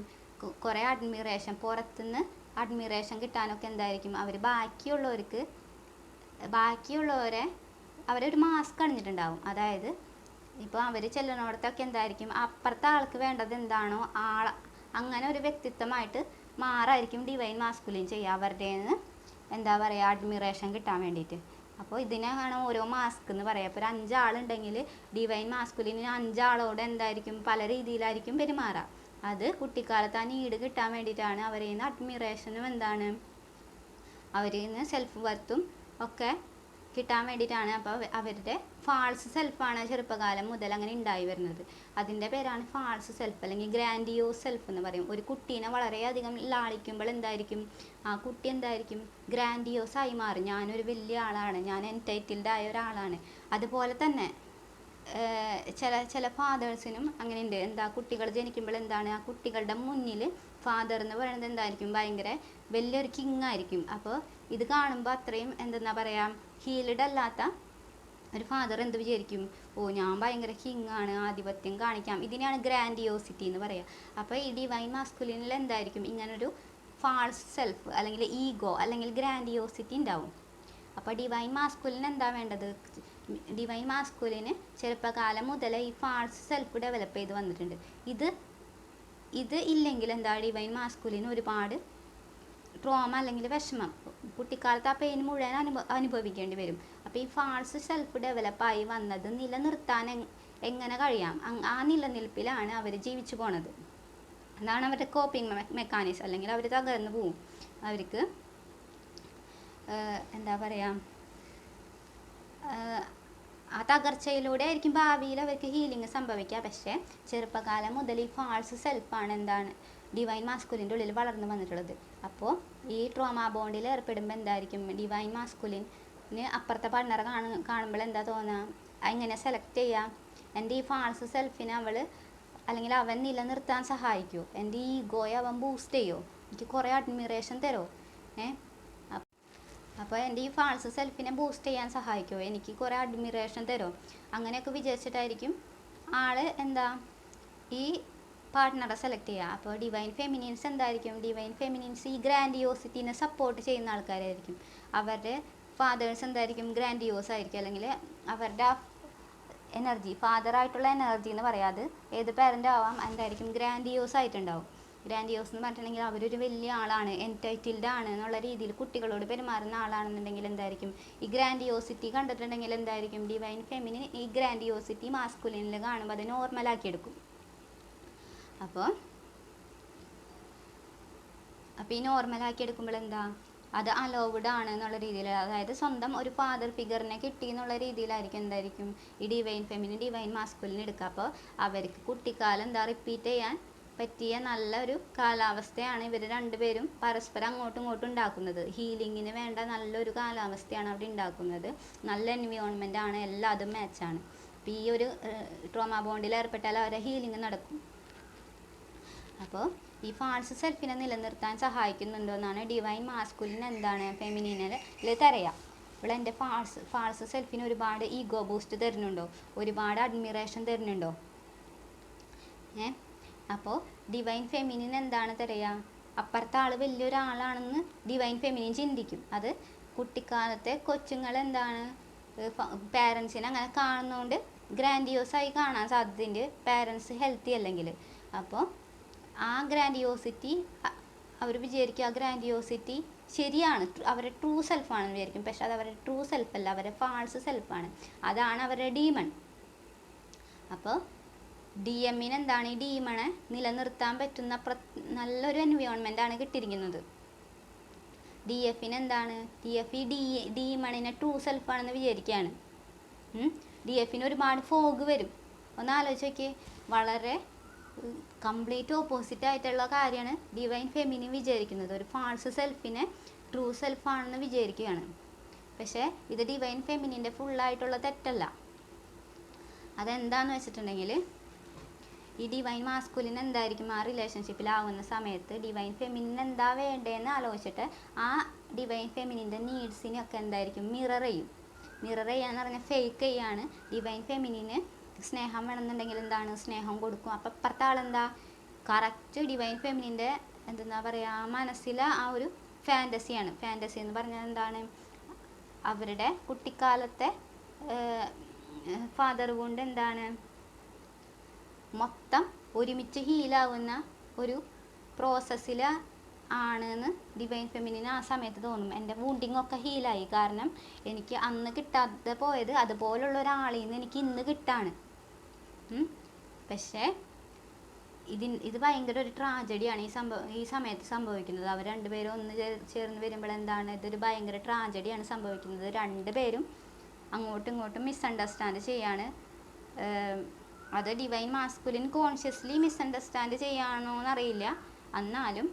കുറേ അഡ്മിറേഷൻ, പുറത്തുനിന്ന് അഡ്മിറേഷൻ കിട്ടാനൊക്കെ എന്തായിരിക്കും, അവർ ബാക്കിയുള്ളവരെ അവരൊരു മാസ്ക് അണിഞ്ഞിട്ടുണ്ടാവും. അതായത് ഇപ്പോൾ അവർ ചെല്ലുന്നിടത്തൊക്കെ എന്തായിരിക്കും, അപ്പുറത്തെ ആൾക്ക് വേണ്ടത് എന്താണോ അങ്ങനെ ഒരു വ്യക്തിത്വമായിട്ട് മാറായിരിക്കും ഡിവൈൻ മാസ്കുലിൻ ചെയ്യുക, അവരുടെ നിന്ന് എന്താ പറയുക, അഡ്മിറേഷൻ കിട്ടാൻ വേണ്ടിയിട്ട്. അപ്പോൾ ഇതിനാണ് ഓരോ മാസ്ക് എന്ന് പറയുക. അപ്പോൾ ഒരു 5 ആളുണ്ടെങ്കിൽ ഡിവൈൻ മാസ്കുലിന് 5 ആളോട് എന്തായിരിക്കും, പല രീതിയിലായിരിക്കും പെരുമാറുക. അത് കുട്ടിക്കാലത്ത് ആ നീഡ് കിട്ടാൻ വേണ്ടിയിട്ടാണ്. അവരിൽ നിന്ന് അഡ്മിറേഷനും എന്താണ്, അവരിൽ നിന്ന് സെൽഫ് വർത്തും ഒക്കെ കിട്ടാൻ വേണ്ടിയിട്ടാണ്. അപ്പോൾ അവരുടെ ഫാൾസ് സെൽഫാണ് ചെറുപ്പകാലം മുതൽ അങ്ങനെ ഉണ്ടായി വരുന്നത്. അതിൻ്റെ പേരാണ് ഫാൾസ് സെൽഫ് അല്ലെങ്കിൽ ഗ്രാൻഡിയോസ് സെൽഫ് എന്ന് പറയും. ഒരു കുട്ടീനെ വളരെയധികം ലാളിക്കുമ്പോൾ എന്തായിരിക്കും, ആ കുട്ടി എന്തായിരിക്കും, ഗ്രാൻഡിയോസ് ആയി മാറും. ഞാനൊരു വലിയ ആളാണ്, ഞാൻ എൻറ്റൈറ്റിൽഡ് ആയ ഒരാളാണ്. അതുപോലെ തന്നെ ചില ഫാദേഴ്സിനും അങ്ങനെ ഉണ്ട്. എന്താ, കുട്ടികൾ ജനിക്കുമ്പോൾ എന്താണ്, ആ കുട്ടികളുടെ മുന്നിൽ ഫാദർ എന്ന് പറയുന്നത് എന്തായിരിക്കും, ഭയങ്കര വലിയൊരു കിങ് ആയിരിക്കും. അപ്പോൾ ഇത് കാണുമ്പോൾ അത്രയും എന്തെന്നാ പറയുക, ഹീൽഡ് അല്ലാത്ത ഒരു ഫാദർ എന്ത് വിചാരിക്കും, ഓ ഞാൻ ഭയങ്കര കിങ് ആണ്, ആധിപത്യം കാണിക്കാം. ഇതിനെയാണ് ഗ്രാൻഡിയോസിറ്റി എന്ന് പറയുക. അപ്പോൾ ഈ ഡിവൈൻ മാസ്കുലിനിൽ എന്തായിരിക്കും, ഇങ്ങനൊരു ഫാൾസ് സെൽഫ് അല്ലെങ്കിൽ ഈഗോ അല്ലെങ്കിൽ ഗ്രാൻഡിയോസിറ്റി ഉണ്ടാവും. അപ്പോൾ ഡിവൈൻ മാസ്കുലിന് എന്താ വേണ്ടത്, ഡിവൈൻ മാസ്കുലിന് ചെറുപ്പകാലം മുതലേ ഈ ഫാൾസ് സെൽഫ് ഡെവലപ്പ് ചെയ്ത് വന്നിട്ടുണ്ട്. ഇത് ഇല്ലെങ്കിൽ എന്താ, ഡിവൈൻ മാസ്കുലിന് ഒരുപാട് ട്രോമ അല്ലെങ്കിൽ വിഷമം, കുട്ടിക്കാലത്ത് ആ പെയിൻ മുഴുവൻ അനുഭവിക്കേണ്ടി വരും. അപ്പോൾ ഈ ഫാൾസ് സെൽഫ് ഡെവലപ്പായി വന്നത് നിലനിർത്താൻ എങ്ങനെ കഴിയാം, ആ നിലനിൽപ്പിലാണ് അവർ ജീവിച്ചു പോണത്. അതാണ് അവരുടെ കോപ്പിംഗ് മെക്കാനിസം. അല്ലെങ്കിൽ അവർ തകർന്നു പോവും. അവർക്ക് എന്താ പറയുക, ആ തകർച്ചയിലൂടെ ആയിരിക്കും ഭാവിയിൽ അവർക്ക് ഹീലിംഗ് സംഭവിക്കുക. പക്ഷേ ചെറുപ്പകാലം മുതൽ ഈ ഫാൾസ് സെൽഫാണ് എന്താണ് ഡിവൈൻ മാസ്കുലിൻ്റെ ഉള്ളിൽ വളർന്നു വന്നിട്ടുള്ളത്. അപ്പോൾ ഈ ട്രോമാ ബോണ്ടിൽ ഏർപ്പെടുമ്പോൾ എന്തായിരിക്കും, ഡിവൈൻ മാസ്കുലിന് അപ്പുറത്തെ പാർട്ണറെ കാണുമ്പോൾ എന്താ തോന്നുക, എങ്ങനെ സെലക്ട് ചെയ്യാം, എൻ്റെ ഈ ഫാൾസ് സെൽഫിനെ അല്ലെങ്കിൽ അവൻ നിലനിർത്താൻ സഹായിക്കുമോ, എൻ്റെ ഈ ഈഗോയെ അവൻ ബൂസ്റ്റ് ചെയ്യുമോ, എനിക്ക് കുറേ അഡ്മിറേഷൻ തരുമോ, അപ്പോൾ എൻ്റെ ഈ ഫാൾസ് സെൽഫിനെ ബൂസ്റ്റ് ചെയ്യാൻ സഹായിക്കുമോ, എനിക്ക് കുറേ അഡ്മിറേഷൻ തരുമോ, അങ്ങനെയൊക്കെ വിചാരിച്ചിട്ടായിരിക്കും ആള് എന്താ ഈ പാർട്ട്ണറെ സെലക്ട് ചെയ്യുക. അപ്പോൾ ഡിവൈൻ ഫെമിനിൻസ് എന്തായിരിക്കും, ഡിവൈൻ ഫെമിനിൻസ് ഈ ഗ്രാൻഡിയോസിറ്റിനെ സപ്പോർട്ട് ചെയ്യുന്ന ആൾക്കാരായിരിക്കും. അവരുടെ ഫാദേഴ്സ് എന്തായിരിക്കും, ഗ്രാൻഡിയോസ് ആയിരിക്കും. അല്ലെങ്കിൽ അവരുടെ എനർജി, ഫാദറായിട്ടുള്ള എനർജി എന്ന് പറയാതെ ഏത് പാരൻ്റ് ആവാം, എന്തായിരിക്കും, ഗ്രാൻഡിയോസ് ആയിട്ടുണ്ടാവും. ഗ്രാൻഡിയോസ് എന്ന് പറഞ്ഞിട്ടുണ്ടെങ്കിൽ അവരൊരു വലിയ ആളാണ്, എൻറ്റൈറ്റിൽഡ് ആണ് എന്നുള്ള രീതിയിൽ കുട്ടികളോട് പെരുമാറുന്ന ആളാണെന്നുണ്ടെങ്കിൽ എന്തായിരിക്കും, ഈ ഗ്രാൻഡിയോസിറ്റി കണ്ടിട്ടുണ്ടെങ്കിൽ എന്തായിരിക്കും, ഡിവൈൻ ഫെമിനിൻ ഈ ഗ്രാൻഡിയോസിറ്റി മാസ്കുലിനിൽ കാണുമ്പോൾ അത് നോർമലാക്കി എടുക്കും. അപ്പോൾ ഈ നോർമലാക്കി എടുക്കുമ്പോൾ എന്താ, അത് അലോവ്ഡ് ആണ് എന്നുള്ള രീതിയിൽ, അതായത് സ്വന്തം ഒരു ഫാദർ ഫിഗറിനെ കിട്ടി എന്നുള്ള രീതിയിലായിരിക്കും എന്തായിരിക്കും ഈ ഡിവൈൻ ഫെമിനിൻ ഡിവൈൻ മാസ്കുലിൻ എടുക്കുക. അപ്പോൾ അവർക്ക് കുട്ടിക്കാലം എന്താ റിപ്പീറ്റ് ചെയ്യാൻ പറ്റിയ നല്ലൊരു കാലാവസ്ഥയാണ് ഇവർ രണ്ടുപേരും പരസ്പരം അങ്ങോട്ടും ഇങ്ങോട്ടും ഉണ്ടാക്കുന്നത്. ഹീലിങ്ങിന് വേണ്ട നല്ലൊരു കാലാവസ്ഥയാണ് അവിടെ ഉണ്ടാക്കുന്നത്. നല്ല എൻവിയോൺമെൻ്റ് ആണ്, എല്ലാതും മാച്ചാണ്. അപ്പോൾ ഈ ഒരു ട്രോമാ ബോണ്ടിൽ ഏർപ്പെട്ടാൽ അവരെ ഹീലിംഗ് നടക്കും. അപ്പോൾ ഈ ഫാൾസ് സെൽഫിനെ നിലനിർത്താൻ സഹായിക്കുന്നുണ്ടോ എന്നാണ് ഡിവൈൻ മാസ്കുലിൻ എന്താണ് ഫെമിനിനിൽ തരയാം. അപ്പോൾ എൻ്റെ ഫാൾസ് സെൽഫിന് ഒരുപാട് ഈഗോ ബൂസ്റ്റ് തരുന്നുണ്ടോ, ഒരുപാട് അഡ്മിറേഷൻ തരുന്നുണ്ടോ. അപ്പോൾ ഡിവൈൻ ഫെമിനിൻ എന്താണ് തരയുക, അപ്പുറത്തെ ആൾ വലിയൊരാളാണെന്ന് ഡിവൈൻ ഫെമിനിൻ ചിന്തിക്കും. അത് കുട്ടിക്കാലത്തെ കൊച്ചുങ്ങൾ എന്താണ് പാരൻസിനെ അങ്ങനെ കാണുന്നതുകൊണ്ട് ഗ്രാൻഡിയോസായി കാണാൻ സാധ്യതയുണ്ട്, പാരൻസ് ഹെൽത്തി അല്ലെങ്കിൽ. അപ്പോൾ ആ ഗ്രാൻഡിയോസിറ്റി അവർ വിചാരിക്കും, ആ ഗ്രാൻഡിയോസിറ്റി ശരിയാണ്, അവരുടെ ട്രൂ സെൽഫാണെന്ന് വിചാരിക്കും. പക്ഷെ അത് അവരുടെ ട്രൂ സെൽഫല്ല, അവരുടെ ഫാൾസ് സെൽഫാണ്. അതാണ് അവരുടെ ഡീമൺ. അപ്പോൾ DMന് എന്താണ്, ഈ ഡീമണെ നിലനിർത്താൻ പറ്റുന്ന നല്ലൊരു എൻവയോൺമെൻ്റാണ് കിട്ടിയിരിക്കുന്നത്. DFന് എന്താണ്, DF ഈ ഡീമണിനെ ട്രൂ സെൽഫാണെന്ന് വിചാരിക്കുകയാണ്. DFന് ഒരുപാട് ഫോഗ് വരും. ഒന്ന് ആലോചിച്ച് നോക്കിയേ, വളരെ കംപ്ലീറ്റ് ഓപ്പോസിറ്റ് ആയിട്ടുള്ള കാര്യമാണ് ഡിവൈൻ ഫെമിനിൻ വിചാരിക്കുന്നത്. ഒരു ഫാൾസ് സെൽഫിനെ ട്രൂ സെൽഫാണെന്ന് വിചാരിക്കുകയാണ്. പക്ഷേ ഇത് ഡിവൈൻ ഫെമിനിൻ്റെ ഫുള്ളായിട്ടുള്ള തെറ്റല്ല. അതെന്താണെന്ന് വെച്ചിട്ടുണ്ടെങ്കിൽ, ഈ ഡിവൈൻ മാസ്കുലിൻ എന്തായിരിക്കും ആ റിലേഷൻഷിപ്പിലാവുന്ന സമയത്ത് ഡിവൈൻ ഫെമിനിൻ എന്താ വേണ്ടതെന്ന് ആലോചിച്ചിട്ട് ആ ഡിവൈൻ ഫെമിനിൻ്റെ നീഡ്സിനൊക്കെ എന്തായിരിക്കും മിറർ ചെയ്യാന്ന് പറഞ്ഞാൽ ഫേക്ക് ചെയ്യാണ്. ഡിവൈൻ ഫെമിനിന് സ്നേഹം വേണമെന്നുണ്ടെങ്കിൽ എന്താണ്, സ്നേഹം കൊടുക്കും. അപ്പം അപ്പുറത്തെ ആളെന്താ, കറക്റ്റ് ഡിവൈൻ ഫെമിനിൻ്റെ എന്താ പറയുക, മനസ്സിലെ ആ ഒരു ഫാൻറ്റസിയാണ്. ഫാൻറ്റസി എന്ന് പറഞ്ഞാൽ എന്താണ്, അവരുടെ കുട്ടിക്കാലത്തെ ഫാദർ കൊണ്ട് എന്താണ് മൊത്തം ഒരുമിച്ച് ഹീലാവുന്ന ഒരു പ്രോസസ്സിൽ ആണെന്ന് ഡിവൈൻ ഫെമിനിന് ആ സമയത്ത് തോന്നും. എൻ്റെ വൂണ്ടിങ് ഒക്കെ ഹീലായി, കാരണം എനിക്ക് അന്ന് കിട്ടാതെ പോയത് അതുപോലുള്ള ഒരാളിൽ നിന്ന് എനിക്ക് ഇന്ന് കിട്ടാണ്. പക്ഷേ ഇത് ഭയങ്കര ഒരു ട്രാജഡിയാണ് ഈ സമയത്ത് സംഭവിക്കുന്നത്. അവർ രണ്ടുപേരും ഒന്ന് ചേർന്ന് വരുമ്പോൾ എന്താണ്, ഇതൊരു ഭയങ്കര ട്രാജഡിയാണ് സംഭവിക്കുന്നത്. രണ്ടുപേരും അങ്ങോട്ടും ഇങ്ങോട്ടും മിസ്അണ്ടർസ്റ്റാൻഡ് ചെയ്യാണ്. അത് ഡിവൈൻ മാസ്കുലിൻ കോൺഷ്യസ്ലി മിസ്അണ്ടർസ്റ്റാൻഡ് ചെയ്യാണോ എന്നറിയില്ല. എന്നാലും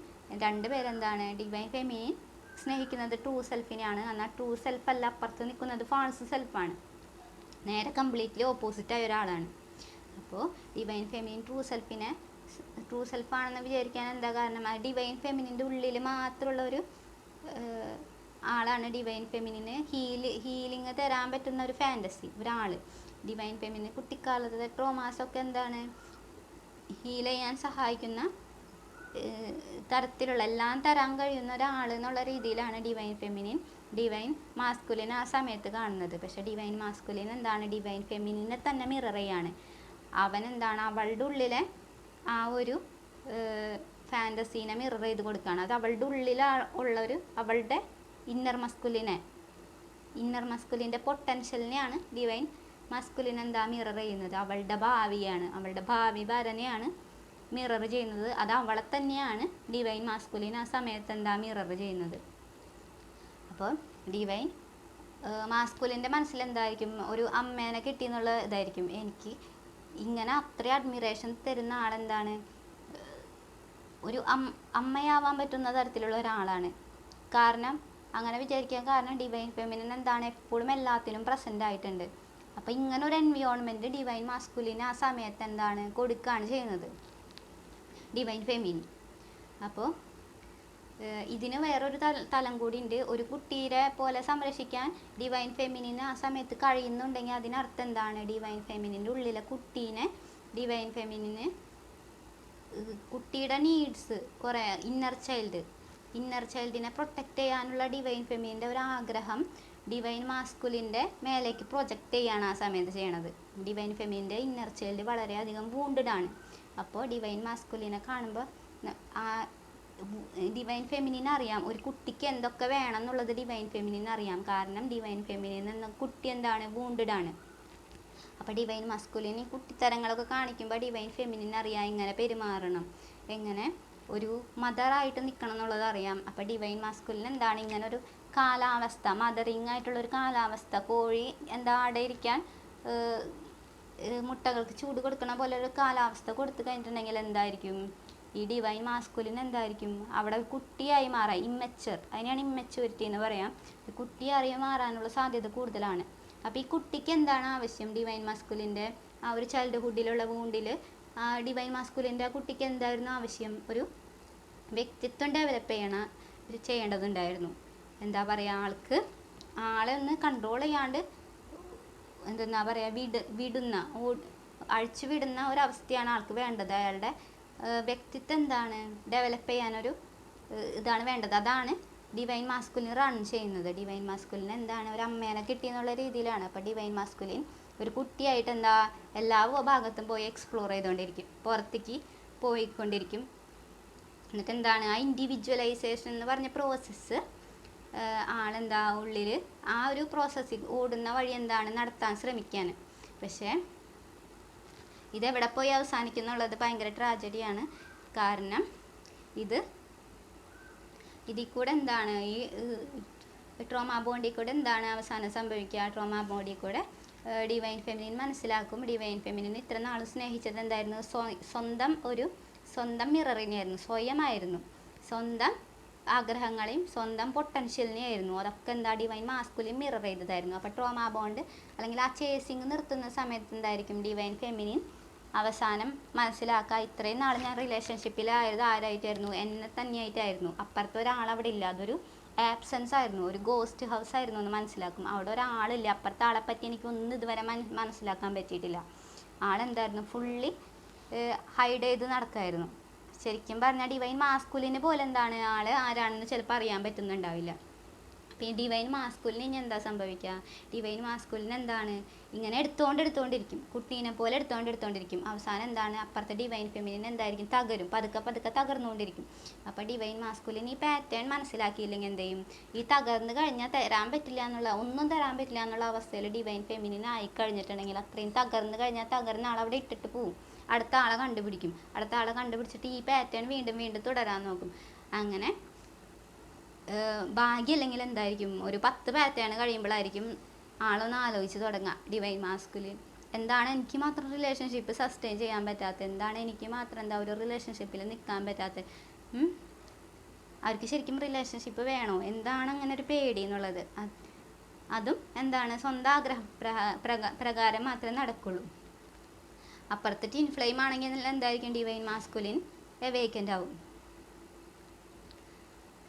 രണ്ടുപേരെന്താണ്, ഡിവൈൻ ഫെമിനിൻ സ്നേഹിക്കുന്നത് ട്രൂ സെൽഫിനെയാണ്. എന്നാൽ ട്രൂ സെൽഫ് അല്ല, അപ്പുറത്ത് നിൽക്കുന്നത് ഫാൾസ് സെൽഫാണ്. നേരെ കംപ്ലീറ്റ്ലി ഓപ്പോസിറ്റായ ഒരാളാണ്. അപ്പോൾ ഡിവൈൻ ഫെമിനിൻ ട്രൂ സെൽഫാണെന്ന് വിചാരിക്കാൻ എന്താ കാരണം, ആ ഡിവൈൻ ഫെമിനിൻ്റെ ഉള്ളിൽ മാത്രമുള്ള ഒരു ആളാണ് ഡിവൈൻ ഫെമിനിന് ഹീലിംഗ് തരാൻ പറ്റുന്ന ഒരു ഫാൻറ്റസി ഒരാൾ. ഡിവൈൻ ഫെമിനിന് കുട്ടിക്കാലത്തെ ട്രോമാസൊക്കെ എന്താണ്, ഹീൽ ചെയ്യാൻ സഹായിക്കുന്ന തരത്തിലുള്ള എല്ലാം തരാൻ കഴിയുന്ന ഒരാൾ എന്നുള്ള രീതിയിലാണ് ഡിവൈൻ മാസ്കുലിൻ ആ സമയത്ത് കാണുന്നത്. പക്ഷേ ഡിവൈൻ മാസ്കുലിൻ എന്താണ്, ഡിവൈൻ ഫെമിനിനെ തന്നെ മിറർ ചെയ്യാണ്. അവൻ എന്താണ്, അവളുടെ ഉള്ളിലെ ആ ഒരു ഫാൻറ്റസീനെ മിറർ ചെയ്ത് കൊടുക്കുകയാണ്. അത് അവളുടെ ഉള്ളിൽ ഉള്ളൊരു അവളുടെ ഇന്നർ മസ്കുലിൻ്റെ പൊട്ടൻഷ്യലിനെയാണ് ഡിവൈൻ മസ്കുലിൻ എന്താ മിറർ ചെയ്യുന്നത്. അവളുടെ ഭാവിയാണ്, അവളുടെ ഭാവി ഭരനെയാണ് മിറർ ചെയ്യുന്നത്. അത് അവളെ തന്നെയാണ് ഡിവൈൻ മാസ്കുലിൻ ആ സമയത്ത് എന്താ മിറർ ചെയ്യുന്നത്. അപ്പോൾ ഡിവൈൻ മാസ്കുലിൻ്റെ മനസ്സിലെന്തായിരിക്കും, ഒരു അമ്മേനെ കിട്ടിയെന്നുള്ള ഇതായിരിക്കും. എനിക്ക് ഇങ്ങനെ അത്രയും അഡ്മിറേഷൻ തരുന്ന ആളെന്താണ്, ഒരു അമ്മയാവാൻ പറ്റുന്ന തരത്തിലുള്ള ഒരാളാണ്. കാരണം അങ്ങനെ വിചാരിക്കാൻ കാരണം ഡിവൈൻ ഫെമിനിൻ എന്താണ്, എപ്പോഴും എല്ലാത്തിനും പ്രസൻ്റ് ആയിട്ടുണ്ട്. അപ്പോൾ ഇങ്ങനെ ഒരു എൻവിയോൺമെൻറ്റ് ഡിവൈൻ മാസ്കുലിന് ആ സമയത്ത് എന്താണ് കൊടുക്കുകയാണ് ചെയ്യുന്നത് ഡിവൈൻ ഫെമിനിൻ. അപ്പോൾ ഇതിന് വേറൊരു തലം കൂടി ഉണ്ട്. ഒരു കുട്ടീരെ പോലെ സംരക്ഷിക്കാൻ ഡിവൈൻ ഫെമിനിന് ആ സമയത്ത് കഴിയുന്നുണ്ടെങ്കിൽ അതിനർത്ഥം എന്താണ്, ഡിവൈൻ ഫെമിനിൻ്റെ ഉള്ളിലെ കുട്ടീനെ ഡിവൈൻ ഫെമിനിന് കുട്ടിയുടെ നീഡ്സ് കുറേ ഇന്നർ ചൈൽഡിനെ പ്രൊട്ടക്റ്റ് ചെയ്യാനുള്ള ഡിവൈൻ ഫെമിനിൻ്റെ ഒരു ആഗ്രഹം ഡിവൈൻ മാസ്കുലിൻ്റെ മേലേക്ക് പ്രൊജക്റ്റ് ചെയ്യാണ് ആ സമയത്ത് ചെയ്യണത്. ഡിവൈൻ ഫെമിനിൻ്റെ ഇന്നർ ചൈൽഡ് വളരെയധികം വൂണ്ടഡാണ്. അപ്പോൾ ഡിവൈൻ മാസ്കുലിനെ കാണുമ്പോൾ ഡിവൈൻ ഫെമിനിന് അറിയാം ഒരു കുട്ടിക്ക് എന്തൊക്കെ വേണം എന്നുള്ളത് ഡിവൈൻ ഫെമിനിന് അറിയാം. കാരണം ഡിവൈൻ ഫെമിനിൻ എന്ന കുട്ടി എന്താണ്, വൂണ്ടഡാണ്. അപ്പോൾ ഡിവൈൻ മസ്കുലിൻ ഈ കുട്ടിത്തരങ്ങളൊക്കെ കാണിക്കുമ്പോൾ ഡിവൈൻ ഫെമിനിന് അറിയാം എങ്ങനെ പെരുമാറണം, എങ്ങനെ ഒരു മദറായിട്ട് നിൽക്കണം എന്നുള്ളത് അറിയാം. അപ്പോൾ ഡിവൈൻ മാസ്കുലിൻ എന്താണ്, ഇങ്ങനെ ഒരു കാലാവസ്ഥ, മദറിങ് ആയിട്ടുള്ളൊരു കാലാവസ്ഥ, കോഴി എന്താ അവിടെ ഇരിക്കാൻ മുട്ടകൾക്ക് ചൂട് കൊടുക്കണ പോലെ ഒരു കാലാവസ്ഥ കൊടുത്തു കഴിഞ്ഞിട്ടുണ്ടെങ്കിൽ എന്തായിരിക്കും, ഈ ഡിവൈൻ മാസ്കുലിൻ എന്തായിരിക്കും അവിടെ കുട്ടിയായി മാറാം. അതിനെയാണ് ഇമ്മച്യൂരിറ്റി എന്ന് പറയാം. കുട്ടിയായി മാറാനുള്ള സാധ്യത കൂടുതലാണ്. അപ്പോൾ ഈ കുട്ടിക്ക് എന്താണ് ആവശ്യം, ഡിവൈൻ മാസ്കുലിൻ്റെ ആ ഒരു ചൈൽഡ്ഹുഡിലുള്ള വൂണ്ടിൽ ഡിവൈൻ മാസ്കുലിൻ്റെ ആ കുട്ടിക്ക് എന്തായിരുന്നു ആവശ്യം, ഒരു വ്യക്തിത്വം ഡെവലപ്പ് ചെയ്യേണ്ടതുണ്ടായിരുന്നു. എന്താ പറയുക, ആളെ ഒന്ന് കൺട്രോൾ ചെയ്യാണ്ട് എന്താ പറയുക, അഴിച്ചു വിടുന്ന ഒരവസ്ഥയാണ് ആൾക്ക് വേണ്ടത്. അയാളുടെ വ്യക്തിത്വം എന്താണ് ഡെവലപ്പ് ചെയ്യാനൊരു ഇതാണ് വേണ്ടത്. അതാണ് ഡിവൈൻ മാസ്കുലിൻ റൺ ചെയ്യുന്നത്. ഡിവൈൻ മാസ്കുലിൻ എന്താണ്, ഒരു അമ്മേനെ കിട്ടിയെന്നുള്ള രീതിയിലാണ്. അപ്പോൾ ഡിവൈൻ മാസ്കുലിൻ ഒരു കുട്ടിയായിട്ട് എന്താ എല്ലാ ഭാഗത്തും പോയി എക്സ്പ്ലോർ ചെയ്തുകൊണ്ടിരിക്കും, പുറത്തേക്ക് പോയിക്കൊണ്ടിരിക്കും. എന്നിട്ട് എന്താണ്, ആ ഇൻഡിവിജ്വലൈസേഷൻ എന്ന് പറഞ്ഞ പ്രോസസ്സ് ആളെന്താ ഉള്ളിൽ ആ ഒരു പ്രോസസ്സിൽ ഓടുന്ന വഴി എന്താണ് നടത്താൻ ശ്രമിക്കാൻ. പക്ഷേ ഇതെവിടെ പോയി അവസാനിക്കുന്നുള്ളത് ഭയങ്കര ട്രാജഡിയാണ്. കാരണം ഇതിൽ കൂടെ എന്താണ്, ഈ ട്രോമാ ബോണ്ടിൽ കൂടെ എന്താണ് അവസാനം സംഭവിക്കുക, ട്രോമാ ബോണ്ടിൽ കൂടെ ഡിവൈൻ ഫെമിനിൻ മനസ്സിലാക്കും ഡിവൈൻ ഫെമിനിൻ ഇത്ര നാളും സ്നേഹിച്ചത് എന്തായിരുന്നു, സ്വന്തം മിററിനെയായിരുന്നു, സ്വയമായിരുന്നു, സ്വന്തം ആഗ്രഹങ്ങളെയും സ്വന്തം പൊട്ടൻഷ്യലിനെയായിരുന്നു. അതൊക്കെ എന്താ ഡിവൈൻ മാസ്കുലിൻ മിറർ ചെയ്തതായിരുന്നു. അപ്പോൾ ട്രോമാ ബോണ്ട് അല്ലെങ്കിൽ ആ ചേസിങ് നിർത്തുന്ന സമയത്ത് എന്തായിരിക്കും ഡിവൈൻ ഫെമിനിൻ അവസാനം മനസ്സിലാക്കുക, ഇത്രയും നാൾ ഞാൻ റിലേഷൻഷിപ്പിലായത് ആരായിട്ടായിരുന്നു, എന്നെ തന്നെയായിട്ടായിരുന്നു, അപ്പുറത്ത് ഒരാളവിടെ ഇല്ല, അതൊരു ആബ്സെൻസ് ആയിരുന്നു, ഒരു ഗോസ്റ്റ് ഹൗസ് ആയിരുന്നു എന്ന് മനസ്സിലാക്കും. അവിടെ ഒരാളില്ല, അപ്പുറത്തെ ആളെ പറ്റി എനിക്കൊന്നും ഇതുവരെ മനസ്സിലാക്കാൻ പറ്റിയിട്ടില്ല. ആളെന്തായിരുന്നു, ഫുള്ളി ഹൈഡ് ചെയ്ത് നടക്കുമായിരുന്നു. ശരിക്കും പറഞ്ഞാൽ ഡിവൈൻ മാസ്കുലിന് പോലെ എന്താണ് ആള് ആരാണെന്ന് ചിലപ്പോൾ അറിയാൻ പറ്റുന്നുണ്ടാവില്ല. അപ്പോൾ ഈ ഡിവൈൻ മാസ്കുലിന് ഇനി എന്താ സംഭവിക്കുക, ഡിവൈൻ മാസ്കുലിന് എന്താണ് ഇങ്ങനെ എടുത്തുകൊണ്ടിരിക്കും, കുട്ടീനെ പോലെ എടുത്തുകൊണ്ടിരിക്കും. അവസാനം എന്താണ്, അപ്പുറത്തെ ഡിവൈൻ ഫെമിനിൻ എന്തായിരിക്കും, പതുക്കെ തകർന്നുകൊണ്ടിരിക്കും. അപ്പോൾ ഡിവൈൻ മാസ്കുലിൻ ഈ പാറ്റേൺ മനസ്സിലാക്കിയില്ലെങ്കിൽ എന്ത് ചെയ്യും, ഈ തകർന്ന് കഴിഞ്ഞാൽ ഒന്നും തരാൻ പറ്റില്ല എന്നുള്ള അവസ്ഥയിൽ ഡിവൈൻ ഫെമിനിൻ ആയി കഴിഞ്ഞിട്ടുണ്ടെങ്കിൽ അത്രയും തകർന്ന് കഴിഞ്ഞാൽ തകർന്ന ആളവിടെ ഇട്ടിട്ട് പോവും. അടുത്ത ആളെ കണ്ടുപിടിച്ചിട്ട് ഈ പാറ്റേൺ വീണ്ടും വീണ്ടും തുടരാൻ നോക്കും. അങ്ങനെ ഭാഗ്യം അല്ലെങ്കിൽ എന്തായിരിക്കും, ഒരു 10 പാറ്റേൺ കഴിയുമ്പോഴായിരിക്കും ആളൊന്ന് ആലോചിച്ച് തുടങ്ങുക. ഡിവൈൻ മാസ്കുലിൻ എന്താണ് എനിക്ക് മാത്രം റിലേഷൻഷിപ്പ് സസ്റ്റെയിൻ ചെയ്യാൻ പറ്റാത്തത്, എന്താണ് എനിക്ക് മാത്രം എന്താ ഒരു റിലേഷൻഷിപ്പിൽ നിൽക്കാൻ പറ്റാത്തത്, അവർക്ക് ശരിക്കും റിലേഷൻഷിപ്പ് വേണോ, എന്താണ് അങ്ങനെ ഒരു പേടി എന്നുള്ളത്. അതും എന്താണ് സ്വന്തം ആഗ്രഹ പ്രകാരം മാത്രമേ നടക്കുള്ളൂ. അപ്പുറത്ത് ടിൻ ഫ്ലെയിം ആണെങ്കിൽ എന്തായിരിക്കും, ഡിവൈൻ മാസ്കുലിൻ വേക്കൻ്റ് ആവും.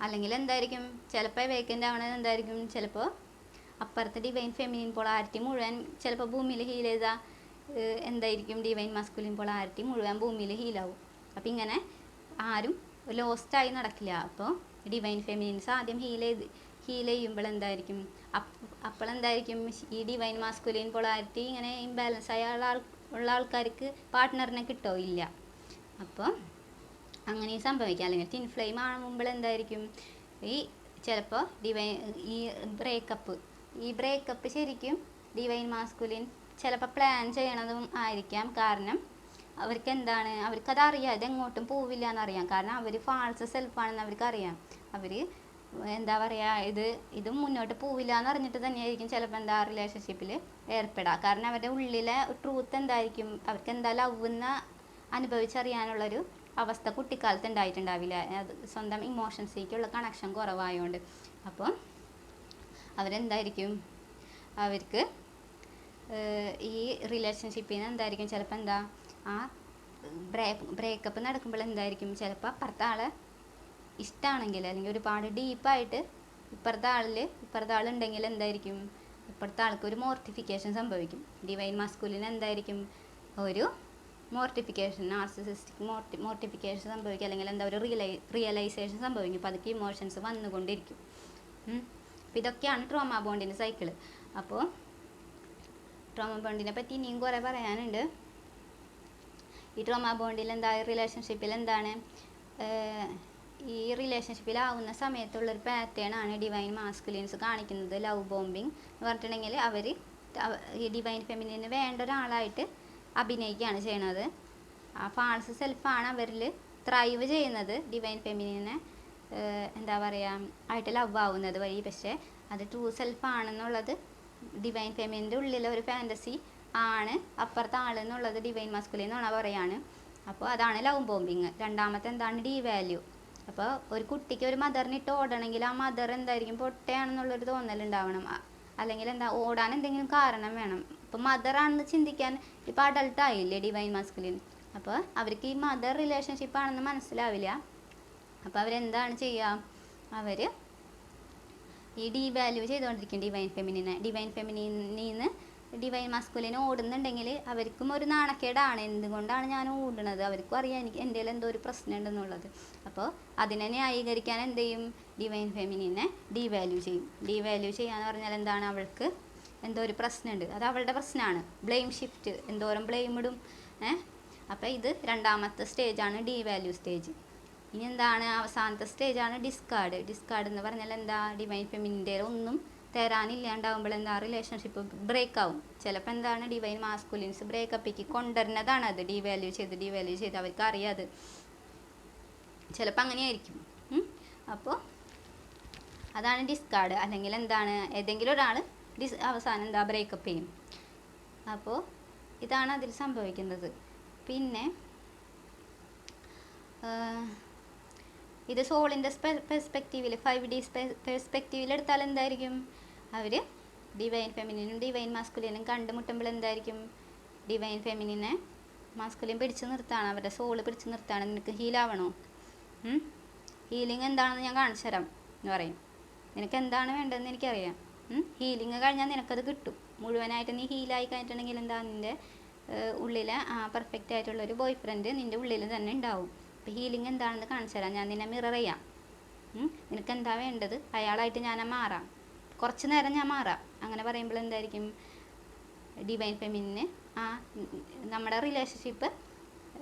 അല്ലെങ്കിൽ എന്തായിരിക്കും, ചിലപ്പോൾ വേക്കൻ്റ് ആവണത് എന്തായിരിക്കും, ചിലപ്പോൾ അപ്പുറത്തെ ഡിവൈൻ ഫെമിനിൻ പൊളാരിറ്റി മുഴുവൻ ചിലപ്പോൾ ഭൂമിയിൽ ഹീൽ ചെയ്താൽ എന്തായിരിക്കും, ഡിവൈൻ മാസ്കുലിൻ പൊളാരിറ്റി മുഴുവൻ ഭൂമിയിൽ ഹീലാവും. അപ്പം ഇങ്ങനെ ആരും ലോസ്റ്റായി നടക്കില്ല. അപ്പോൾ ഡിവൈൻ ഫെമിനിൻസ് ആദ്യം ഹീൽ ചെയ്യുമ്പോൾ എന്തായിരിക്കും, അപ്പോഴെന്തായിരിക്കും ഈ ഡിവൈൻ മാസ്കുലിൻ പൊളാരിറ്റി ഇങ്ങനെ ഇംബാലൻസ് ആയ ഉള്ള ആൾക്കാർക്ക് പാർട്ട്ണറിനെ കിട്ടോ ഇല്ല. അപ്പോൾ അങ്ങനെ സംഭവിക്കാം. അല്ലെങ്കിൽ ടിൻ ഫ്ലെയിം ആകുമ്പോൾ എന്തായിരിക്കും, ഈ ചിലപ്പോൾ ഈ ബ്രേക്കപ്പ് ശരിക്കും ഡിവൈൻ മാസ്കുലിൻ ചിലപ്പോൾ പ്ലാൻ ചെയ്യണതും ആയിരിക്കാം. കാരണം അവർക്കത് അറിയാം, ഇതെങ്ങോട്ടും പോവില്ല എന്നറിയാം. കാരണം അവർ ഫാൾസ് സെൽഫാണെന്ന് അവർക്കറിയാം. അവർ എന്താ പറയുക, ഇത് മുന്നോട്ട് പോവില്ല എന്ന് അറിഞ്ഞിട്ട് തന്നെയായിരിക്കും ചിലപ്പോൾ റിലേഷൻഷിപ്പിൽ ഏർപ്പെടുക. കാരണം അവരുടെ ഉള്ളിലെ ട്രൂത്ത് എന്തായിരിക്കും, അവർക്ക് ലവ്വെന്ന അനുഭവിച്ചറിയാനുള്ളൊരു അവസ്ഥ കുട്ടിക്കാലത്ത് ഉണ്ടായിട്ടുണ്ടാവില്ല. അത് സ്വന്തം ഇമോഷൻസിലേക്കുള്ള കണക്ഷൻ കുറവായതുകൊണ്ട്. അപ്പോൾ അവരെന്തായിരിക്കും, അവർക്ക് ഈ റിലേഷൻഷിപ്പിൽ നിന്ന് എന്തായിരിക്കും ചിലപ്പോൾ ആ ബ്രേക്കപ്പ് നടക്കുമ്പോൾ എന്തായിരിക്കും, ചിലപ്പോൾ അപ്പുറത്തെ ആളെ ഇഷ്ടമാണെങ്കിൽ അല്ലെങ്കിൽ ഒരുപാട് ഡീപ്പായിട്ട് ഇപ്പുറത്തെ ആളുണ്ടെങ്കിൽ എന്തായിരിക്കും, ഇപ്പുറത്തെ ആൾക്ക് ഒരു മോർട്ടിഫിക്കേഷൻ സംഭവിക്കും. ഡിവൈൻ മാസ്കുലിന് എന്തായിരിക്കും, ഒരു മോർട്ടിഫിക്കേഷൻ, നാർസിസിസ്റ്റിക് മോർട്ടിഫിക്കേഷൻ സംഭവിക്കും. അല്ലെങ്കിൽ ഒരു റിയലൈസേഷൻ സംഭവിക്കും. അപ്പോൾ അതൊക്കെ ഇമോഷൻസ് വന്നുകൊണ്ടിരിക്കും. അപ്പോൾ ഇതൊക്കെയാണ് ട്രോമ ബോണ്ടിൻ്റെ സൈക്കിള്. അപ്പോൾ ട്രോമ ബോണ്ടിനെ പറ്റി ഇനിയും കുറേ പറയാനുണ്ട്. ഈ ട്രോമ ബോണ്ടിൽ റിലേഷൻഷിപ്പിൽ ഈ റിലേഷൻഷിപ്പിലാവുന്ന സമയത്തുള്ളൊരു പാറ്റേൺ ആണ് ഡിവൈൻ മാസ്കുലിൻസ് കാണിക്കുന്നത്. ലവ് ബോംബിങ് എന്ന് പറഞ്ഞിട്ടുണ്ടെങ്കിൽ അവർ ഈ ഡിവൈൻ ഫെമിനിന് വേണ്ട ഒരാളായിട്ട് അഭിനയിക്കുകയാണ് ചെയ്യണത്. ആ ഫാൾസ് സെൽഫാണ് അവരിൽ ത്രൈവ് ചെയ്യുന്നത്. ഡിവൈൻ ഫെമിനിനെ എന്താ പറയുക ആയിട്ട് ലവ് ആവുന്നത് വഴി. പക്ഷേ അത് ട്രൂ സെൽഫാണെന്നുള്ളത് ഡിവൈൻ ഫെമിനിൻ്റെ ഉള്ളിലെ ഒരു ഫാൻറ്റസി ആണ് അപ്പുറത്തെ ആളെന്നുള്ളത് ഡിവൈൻ മാസ്കുലിൻ എന്നാണ് പറയാണ്. അപ്പോൾ അതാണ് ലവ് ബോംബിങ്. രണ്ടാമത്തെ ഡീവാല്യൂ. അപ്പോൾ ഒരു കുട്ടിക്ക് ഒരു മദറിനിട്ട് ഓടണമെങ്കിൽ ആ മദർ എന്തായിരിക്കും, പൊട്ടയാണെന്നുള്ളൊരു തോന്നലുണ്ടാവണം. അല്ലെങ്കിൽ ഓടാൻ എന്തെങ്കിലും കാരണം വേണം. ഇപ്പോൾ മദറാണെന്ന് ചിന്തിക്കാൻ ഇപ്പോൾ അഡൾട്ടായില്ലേ ഡിവൈൻ മാസ്കുലിൻ. അപ്പോൾ അവർക്ക് ഈ മദർ റിലേഷൻഷിപ്പാണെന്ന് മനസ്സിലാവില്ല. അപ്പോൾ അവരെന്താണ് ചെയ്യുക, അവർ ഈ ഡീവാല്യൂ ചെയ്തുകൊണ്ടിരിക്കും ഡിവൈൻ ഫെമിനിന്ന് ഡിവൈൻ മാസ്കുലിൻ ഓടുന്നുണ്ടെങ്കിൽ അവർക്കും ഒരു നാണക്കേടാണ്. എന്തുകൊണ്ടാണ് ഞാൻ ഓടുന്നത്, അവർക്കും അറിയാം എനിക്ക് എൻ്റെ എന്തോ ഒരു പ്രശ്നം ഉണ്ടെന്നുള്ളത്. അപ്പോൾ അതിനെ ന്യായീകരിക്കാൻ എന്ത് ചെയ്യും, ഡിവൈൻ ഫെമിനിനെ ഡീവാല്യൂ ചെയ്യും. ഡീവാല്യൂ ചെയ്യാന്ന് പറഞ്ഞാൽ എന്താണ്, അവൾക്ക് എന്തോ ഒരു പ്രശ്നമുണ്ട്, അത് അവളുടെ പ്രശ്നമാണ്. ബ്ലെയിം ഷിഫ്റ്റ്, എന്തോരം ബ്ലെയിം ഇടും. അപ്പോൾ ഇത് രണ്ടാമത്തെ സ്റ്റേജാണ് ഡീവാല്യൂ സ്റ്റേജ്. ഇനി അവസാനത്തെ സ്റ്റേജാണ് ഡിസ്കാർഡ്. ഡിസ്കാർഡ് എന്ന് പറഞ്ഞാൽ ഡിവൈൻ ഫെമിനിൻ്റെ ഒന്നും തരാനില്ലാണ്ടാവുമ്പോൾ റിലേഷൻഷിപ്പ് ബ്രേക്ക് ആവും. ചിലപ്പോൾ ഡിവൈൻ മാസ്കുലിൻസ് ബ്രേക്കപ്പിക്ക് കൊണ്ടുവരുന്നതാണ് അത്. ഡീവാല്യൂ ചെയ്ത് അവർക്ക് അറിയാതെ ചിലപ്പോൾ അങ്ങനെയായിരിക്കും. അപ്പോൾ അതാണ് ഡിസ്കാർഡ്. അല്ലെങ്കിൽ ഏതെങ്കിലും ഒരാൾ അവസാനം ബ്രേക്കപ്പ് ചെയ്യും. അപ്പോൾ ഇതാണ് അതിൽ സംഭവിക്കുന്നത്. പിന്നെ ഇത് സോളിൻ്റെ പെർസ്പെക്റ്റീവിൽ 5D പെർസ്പെക്റ്റീവിൽ എടുത്താൽ എന്തായിരിക്കും, അവർ ഡിവൈൻ ഫെമിനിനും ഡിവൈൻ മാസ്കുലിനും കണ്ടുമുട്ടുമ്പോൾ എന്തായിരിക്കും, ഡിവൈൻ ഫെമിനിനെ മാസ്കുലിൻ പിടിച്ചു നിർത്താണ്, അവരുടെ സോള് പിടിച്ചു നിർത്താണ്. നിനക്ക് ഹീലാവണോ, ഹീലിംഗ് എന്താണെന്ന് ഞാൻ കാണിച്ചു തരാം എന്ന് പറയും. നിനക്ക് എന്താണ് വേണ്ടതെന്ന് എനിക്കറിയാം. ഹീലിംഗ് കഴിഞ്ഞാൽ നിനക്കത് കിട്ടും. മുഴുവനായിട്ട് നീ ഹീലായി കഴിഞ്ഞിട്ടുണ്ടെങ്കിൽ നിൻ്റെ ഉള്ളിൽ പെർഫെക്റ്റ് ആയിട്ടുള്ളൊരു ബോയ് ഫ്രണ്ട് നിൻ്റെ ഉള്ളിൽ തന്നെ ഉണ്ടാവും. അപ്പോൾ ഹീലിംഗ് എന്താണെന്ന് കാണിച്ചു തരാം, ഞാൻ നിന്നെ മിറർ ചെയ്യാം. നിനക്ക് എന്താ വേണ്ടത്, അയാളായിട്ട് ഞാൻ മാറാം, കുറച്ച് നേരം ഞാൻ മാറാം. അങ്ങനെ പറയുമ്പോൾ എന്തായിരിക്കും, ഡിവൈൻ ഫെമിനിന് നമ്മുടെ റിലേഷൻഷിപ്പ്,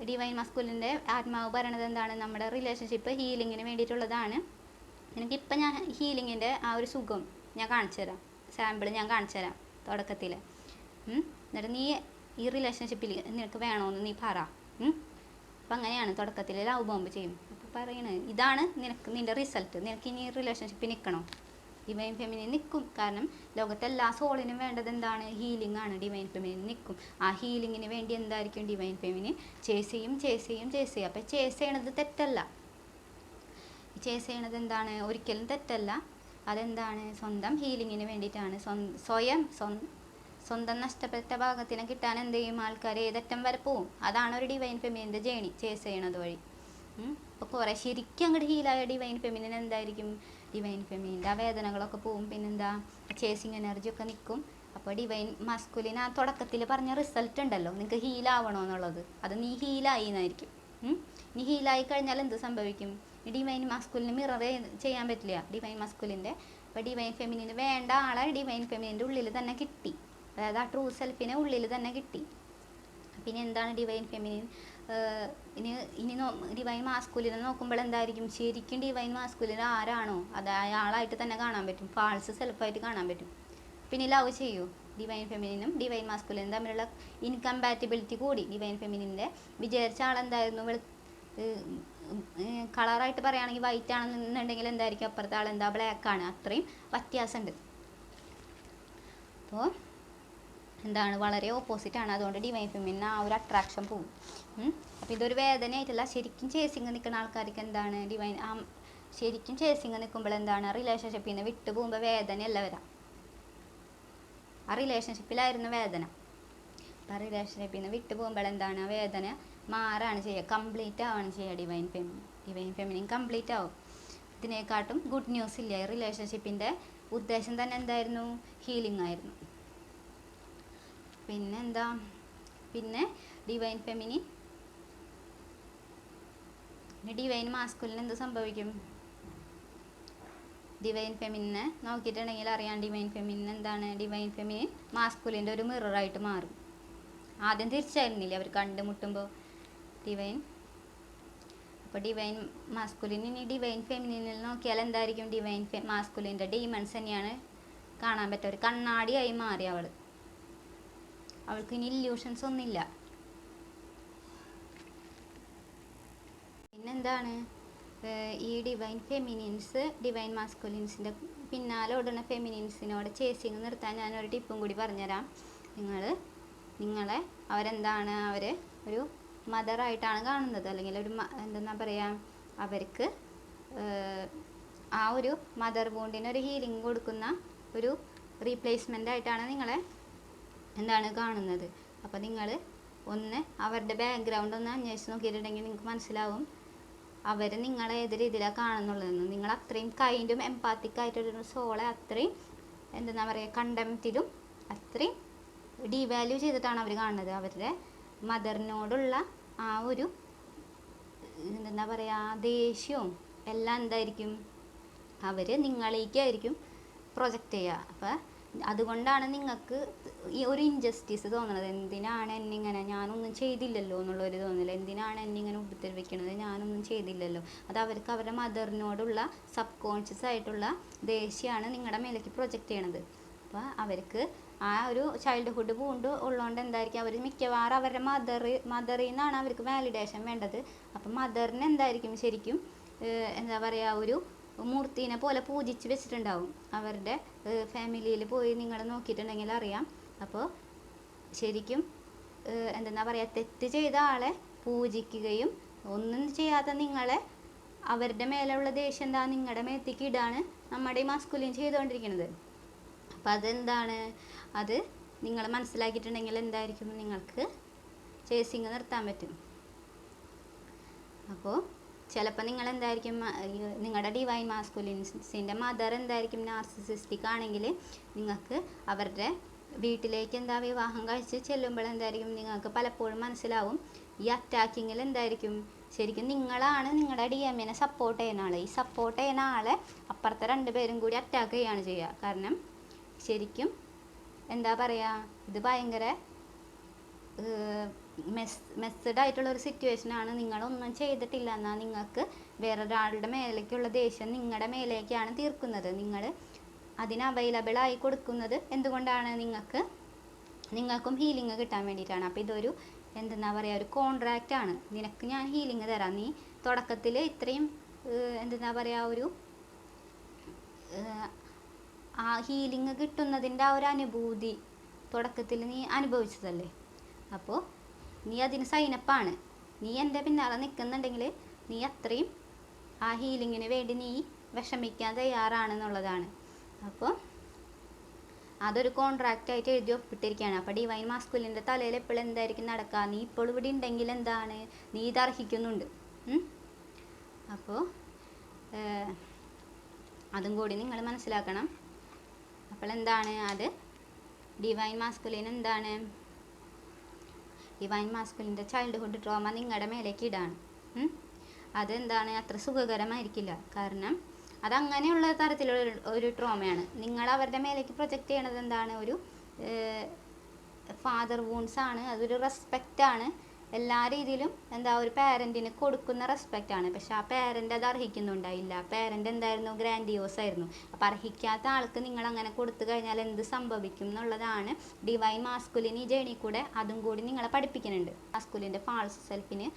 ഡിവൈൻ മാസ്കുലിൻ്റെ ആത്മാവ് പറയണത് നമ്മുടെ റിലേഷൻഷിപ്പ് ഹീലിങ്ങിന് വേണ്ടിയിട്ടുള്ളതാണ്. നിനക്കിപ്പം ഞാൻ ഹീലിങ്ങിൻ്റെ ഒരു സുഖം ഞാൻ കാണിച്ചു തരാം, സാമ്പിൾ ഞാൻ കാണിച്ചു തരാം തുടക്കത്തിൽ. എന്നിട്ട് നീ ഈ റിലേഷൻഷിപ്പിൽ നിനക്ക് വേണമെന്ന് നീ പറ. അപ്പം അങ്ങനെയാണ് തുടക്കത്തിൽ ലവ് ബോംബ് ചെയ്യും. അപ്പോൾ പറയണത് ഇതാണ് നിൻ്റെ റിസൾട്ട്. നിനക്ക് ഇനി റിലേഷൻഷിപ്പിൽ നിൽക്കണോ? ഡിവൈൻ ഫെമിനിൻ നിൽക്കും. കാരണം ലോകത്തെ എല്ലാ സോളിനും വേണ്ടത് എന്താണ്? ഹീലിംഗ് ആണ്. ഡിവൈൻ ഫെമിനിൻ നിൽക്കും. ആ ഹീലിങ്ങിന് വേണ്ടി എന്തായിരിക്കും ഡിവൈൻ ഫെമിനിൻ ചേസ് ചെയ്യും. അപ്പം ചേസ് ചെയ്യണത് തെറ്റല്ല. ചേസ് ചെയ്യണത് എന്താണ്? ഒരിക്കലും തെറ്റല്ല. അതെന്താണ്? സ്വന്തം ഹീലിങ്ങിന് വേണ്ടിയിട്ടാണ്. സ്വന്തം നഷ്ടപ്പെട്ട ഭാഗത്തിനെ കിട്ടാൻ എന്ത് ചെയ്യും ആൾക്കാർ? ഏതറ്റം വരെ പോവും. അതാണ് ഒരു ഡിവൈൻ ഫെമിനിൻ്റെ ജേണി, ചേസ് ചെയ്യണത് വഴി. അപ്പോൾ കുറേ ശരിക്കും അങ്ങോട്ട് ഹീലായ ഡിവൈൻ ഫെമിനിൻ എന്തായിരിക്കും? ഡിവൈൻ ഫെമിനിൻ്റെ ആ വേദനകളൊക്കെ പോവും. പിന്നെന്താ? ചേസിങ് എനർജി ഒക്കെ നിൽക്കും. അപ്പോൾ ഡിവൈൻ മാസ്കുലിൻ ആ തുടക്കത്തിൽ പറഞ്ഞ റിസൾട്ട് ഉണ്ടല്ലോ, നിങ്ങൾക്ക് ഹീലാവണോ എന്നുള്ളത്, അത് നീ ഹീലായി എന്നായിരിക്കും. നീ ഹീലായി കഴിഞ്ഞാൽ എന്ത് സംഭവിക്കും? ഡിവൈൻ മാസ്കുലിന് മിറർ ചെയ്യാൻ പറ്റില്ല ഡിവൈൻ മാസ്കുലിൻ്റെ. അപ്പോൾ ഡിവൈൻ ഫെമിനിന് വേണ്ട ആളെ ഡിവൈൻ ഫെമിനിൻ്റെ ഉള്ളിൽ തന്നെ കിട്ടി. അതായത് ആ ട്രൂ സെൽഫിനെ ഉള്ളിൽ തന്നെ കിട്ടി. പിന്നെ എന്താണ് ഡിവൈൻ ഫെമിനിൻ? ഇനി ഡിവൈൻ മാസ്കുലിനെ നോക്കുമ്പോൾ എന്തായിരിക്കും? ശരിക്കും ഡിവൈൻ മാസ്കുലിൻ ആരാണോ അത് അയാളായിട്ട് തന്നെ കാണാൻ പറ്റും. ഫാൾസ് സെൽഫായിട്ട് കാണാൻ പറ്റും. പിന്നെ ലവ് ചെയ്യൂ. ഡിവൈൻ ഫെമിനിനും ഡിവൈൻ മാസ്കുലിനും തമ്മിലുള്ള ഇൻകമ്പാറ്റിബിലിറ്റി കൂടി. ഡിവൈൻ ഫെമിനിൻ്റെ വിചാരിച്ച ആളെന്തായിരുന്നു? കളറായിട്ട് പറയുകയാണെങ്കിൽ വൈറ്റ് ആണെന്നുണ്ടെങ്കിൽ എന്തായിരിക്കും? അപ്പുറത്തെ ആളെന്താ? ബ്ലാക്കാണ്. അത്രയും വ്യത്യാസമുണ്ട്. അപ്പോൾ എന്താണ്? വളരെ ഓപ്പോസിറ്റാണ്. അതുകൊണ്ട് ഡിവൈൻ ഫെമിനിന് ആ ഒരു അട്രാക്ഷൻ പോകും. അപ്പോൾ ഇതൊരു വേദനയായിട്ടല്ല. ശരിക്കും ചേസിങ് നിൽക്കുന്ന ആൾക്കാർക്ക് എന്താണ്? ശരിക്കും ചേസിങ് നിൽക്കുമ്പോൾ എന്താണ്? റിലേഷൻഷിപ്പിൽ നിന്ന് വിട്ടു പോകുമ്പോൾ വേദനയല്ല വരാം. ആ റിലേഷൻഷിപ്പിലായിരുന്നു വേദന. അപ്പോൾ ആ റിലേഷൻഷിപ്പിൽ നിന്ന് വിട്ടു പോകുമ്പോൾ എന്താണ്? ആ വേദന മാറാണ് ചെയ്യുക, കംപ്ലീറ്റ് ആവാണ് ചെയ്യുക. ഡിവൈൻ ഫെമിനിൻ കംപ്ലീറ്റ് ആവും. ഇതിനെക്കാട്ടും ഗുഡ് ന്യൂസ് ഇല്ല. റിലേഷൻഷിപ്പിൻ്റെ ഉദ്ദേശം തന്നെ എന്തായിരുന്നു? ഹീലിംഗ് ആയിരുന്നു. പിന്നെന്താ? പിന്നെ ഡിവൈൻ ഫെമിനിൻ ഡിവൈൻ മാസ്കുലിന് എന്ത് സംഭവിക്കും? ഡിവൈൻ ഫെമിനിനെ നോക്കിയിട്ടുണ്ടെങ്കിൽ അറിയാം. ഡിവൈൻ ഫെമിനിൻ എന്താണ്? ഡിവൈൻ ഫെമിനിൻ മാസ്കുലിൻ്റെ ഒരു മിററായിട്ട് മാറും. ആദ്യം തിരിച്ചായിരുന്നില്ലേ അവർ കണ്ടുമുട്ടുമ്പോൾ അപ്പോൾ ഡിവൈൻ മാസ്കുലിൻ ഇനി ഡിവൈൻ ഫെമിനിനിൽ നോക്കിയാൽ എന്തായിരിക്കും? ഡിവൈൻ മാസ്കുലിൻ്റെ ഡീമൺസ് തന്നെയാണ് കാണാൻ പറ്റുക. ഒരു കണ്ണാടിയായി മാറി അവൾക്ക് ഇനി ഇല്യൂഷൻസ് ഒന്നുമില്ല. പിന്നെന്താണ്? ഈ ഡിവൈൻ ഫെമിനിൻസ് ഡിവൈൻ മാസ്കുലിൻസിൻ്റെ പിന്നാലെ ഓടുന്ന ഫെമിനിൻസിനോട് ചേസിങ് നിർത്താൻ ഞാനൊരു ടിപ്പും കൂടി പറഞ്ഞുതരാം. നിങ്ങളെ അവരെന്താണ്? അവർ ഒരു മദറായിട്ടാണ് കാണുന്നത്. അല്ലെങ്കിൽ ഒരു എന്താ പറയുക, അവർക്ക് ആ ഒരു മദർ ബോണ്ടിന് ഒരു ഹീലിംഗ് കൊടുക്കുന്ന ഒരു റീപ്ലേസ്മെൻ്റ് ആയിട്ടാണ് നിങ്ങളെ എന്താണ് കാണുന്നത്. അപ്പോൾ നിങ്ങൾ ഒന്ന് അവരുടെ ബാക്ക്ഗ്രൗണ്ട് ഒന്ന് അന്വേഷിച്ച് നോക്കിയിട്ടുണ്ടെങ്കിൽ നിങ്ങൾക്ക് മനസ്സിലാവും അവർ നിങ്ങളെ ഏത് രീതിയിലാണ് കാണുന്നുള്ളതെന്ന്. നിങ്ങൾ അത്രയും കൈൻഡും എംപാത്തിക്കായിട്ടൊരു സോളെ അത്രയും എന്താ പറയുക കണ്ടംപ്റ്റിലും അത്രയും ഡീവാല്യൂ ചെയ്തിട്ടാണ് അവർ കാണുന്നത്. അവരുടെ മദറിനോടുള്ള ആ ഒരു എന്താ പറയുക ദേഷ്യവും എല്ലാം എന്തായിരിക്കും? അവർ നിങ്ങളേക്കായിരിക്കും പ്രൊജക്റ്റ് ചെയ്യുക. അപ്പോൾ അതുകൊണ്ടാണ് നിങ്ങൾക്ക് ഈ ഒരു ഇൻജസ്റ്റിസ് തോന്നുന്നത്. എന്തിനാണ് എന്നിങ്ങനെ, ഞാനൊന്നും ചെയ്തില്ലല്ലോ എന്നുള്ളൊരു തോന്നൽ. എന്തിനാണ് എന്നിങ്ങനെ ഉപദ്രവിക്കുന്നത്, ഞാനൊന്നും ചെയ്തില്ലല്ലോ. അത് അവർക്ക് അവരുടെ മദറിനോടുള്ള സബ് കോൺഷ്യസ് ആയിട്ടുള്ള ദേഷ്യമാണ് നിങ്ങളുടെ മേലേക്ക് പ്രൊജക്റ്റ് ചെയ്യണത്. അപ്പോൾ അവർക്ക് ആ ഒരു ചൈൽഡ്ഹുഡ് വൂണ്ട് ഉള്ളതുകൊണ്ട് എന്തായിരിക്കും? അവർ മിക്കവാറും അവരുടെ മദറിൽ നിന്നാണ് അവർക്ക് വാലിഡേഷൻ വേണ്ടത്. അപ്പം മദറിന് എന്തായിരിക്കും? ശരിക്കും എന്താ പറയുക, ഒരു മൂർത്തിനെ പോലെ പൂജിച്ച് വെച്ചിട്ടുണ്ടാവും. അവരുടെ ഫാമിലിയിൽ പോയി നിങ്ങൾ നോക്കിയിട്ടുണ്ടെങ്കിൽ അറിയാം. അപ്പോൾ ശരിക്കും എന്താ പറയുക, തെറ്റ് ചെയ്ത ആളെ പൂജിക്കുകയും ഒന്നും ചെയ്യാത്ത നിങ്ങളെ അവരുടെ മേലുള്ള ദേഷ്യം എന്താ നിങ്ങളുടെ മേത്തേക്ക് ഇടാണ് നമ്മുടെ ഈ മാസ്കുലിൻ ചെയ്തുകൊണ്ടിരിക്കുന്നത്. അപ്പോൾ അതെന്താണ്? അത് നിങ്ങൾ മനസ്സിലാക്കിയിട്ടുണ്ടെങ്കിൽ എന്തായിരിക്കും? നിങ്ങൾക്ക് ചേസിങ് നിർത്താൻ പറ്റും. അപ്പോൾ ചിലപ്പോൾ നിങ്ങൾ എന്തായിരിക്കും, നിങ്ങളുടെ ഡിവൈൻ മാസ്കുലിൻസിൻ്റെ മദർ എന്തായിരിക്കും നാർസിസിസ്റ്റിക് ആണെങ്കിൽ നിങ്ങൾക്ക് അവരുടെ വീട്ടിലേക്ക് വിവാഹം കഴിച്ച് ചെല്ലുമ്പോൾ എന്തായിരിക്കും നിങ്ങൾക്ക് പലപ്പോഴും മനസ്സിലാവും ഈ അറ്റാക്കിങ്ങിൽ എന്തായിരിക്കും ശരിക്കും നിങ്ങളാണ് നിങ്ങളുടെ DMനെ സപ്പോർട്ട് ചെയ്യുന്ന ആൾ. ഈ സപ്പോർട്ട് ചെയ്യുന്ന ആളെ അപ്പുറത്തെ രണ്ടുപേരും കൂടി അറ്റാക്ക് ചെയ്യുകയാണ് ചെയ്യുക. കാരണം ശരിക്കും എന്താ പറയുക, ഇത് ഭയങ്കര മെസ്സഡ് ആയിട്ടുള്ളൊരു സിറ്റുവേഷനാണ്. നിങ്ങളൊന്നും ചെയ്തിട്ടില്ല എന്നാൽ നിങ്ങൾക്ക് വേറൊരാളുടെ മേലേക്കുള്ള ദേഷ്യം നിങ്ങളുടെ മേലേക്കാണ് തീർക്കുന്നത്. നിങ്ങൾ അതിന് അവൈലബിളായി കൊടുക്കുന്നത് എന്തുകൊണ്ടാണ്? നിങ്ങൾക്കും ഹീലിംഗ് കിട്ടാൻ വേണ്ടിയിട്ടാണ്. അപ്പോൾ ഇതൊരു എന്തെന്നാ പറയുക, ഒരു കോൺട്രാക്റ്റ് ആണ്. നിനക്ക് ഞാൻ ഹീലിംഗ് തരാം. നീ തുടക്കത്തിൽ ഇത്രയും എന്തെന്നാ പറയുക, ഒരു ആ ഹീലിംഗ് കിട്ടുന്നതിൻ്റെ ആ ഒരു അനുഭൂതി തുടക്കത്തിൽ നീ അനുഭവിച്ചതല്ലേ. അപ്പോൾ നീ അതിന് സൈനപ്പാണ്. നീ എൻ്റെ പിന്നാലെ നിൽക്കുന്നുണ്ടെങ്കിൽ നീ അത്രയും ആ ഹീലിങ്ങിന് വേണ്ടി നീ വിഷമിക്കാൻ തയ്യാറാണെന്നുള്ളതാണ്. അപ്പോൾ അതൊരു കോൺട്രാക്റ്റ് ആയിട്ട് എഴുതി ഒപ്പിട്ടിരിക്കുകയാണ്. അപ്പോൾ ഡിവൈൻ മാസ്കുലിൻ്റെ തലയിൽ എപ്പോഴും എന്തായിരിക്കും നടക്കുക, നീ ഇപ്പോൾ ഇവിടെ ഉണ്ടെങ്കിൽ എന്താണ്, നീ ഇത് അർഹിക്കുന്നുണ്ട്. അപ്പോൾ അതും കൂടി നിങ്ങൾ മനസ്സിലാക്കണം. അപ്പോൾ എന്താണ് അത്, ഡിവൈൻ മാസ്കുലിൻ എന്താണ്, ഡിവൈൻ മാസ്കുലിൻ്റെ ചൈൽഡ്ഹുഡ് ട്രോമ നിങ്ങളുടെ മേലേക്ക് ഇടാണ്. അതെന്താണ്, അത്ര സുഖകരമായിരിക്കില്ല. കാരണം അതങ്ങനെയുള്ള തരത്തിലുള്ള ഒരു ട്രോമയാണ്. നിങ്ങൾ അവരുടെ മേലേക്ക് പ്രൊജക്റ്റ് ചെയ്യണത് എന്താണ്, ഒരു ഫാദർ വൂൺസ് ആണ്. അതൊരു റെസ്പെക്റ്റാണ്. എല്ലാ രീതിയിലും എന്താ, ഒരു പാരൻറ്റിന് കൊടുക്കുന്ന റെസ്പെക്റ്റാണ്. പക്ഷെ ആ പാരൻ്റ് അത് അർഹിക്കുന്നുണ്ടായില്ല. പാരൻ്റ് എന്തായിരുന്നു, ഗ്രാൻഡിയോസ് ആയിരുന്നു. അപ്പം അർഹിക്കാത്ത ആൾക്ക് നിങ്ങൾ അങ്ങനെ കൊടുത്തു കഴിഞ്ഞാൽ എന്ത് സംഭവിക്കും എന്നുള്ളതാണ് ഡിവൈൻ മാസ്കുലിൻ ഈ ജേണി കൂടെ അതും കൂടി നിങ്ങളെ പഠിപ്പിക്കുന്നുണ്ട്. മാസ്കുലിൻ്റെ ഫാൾസ് സെൽഫിന്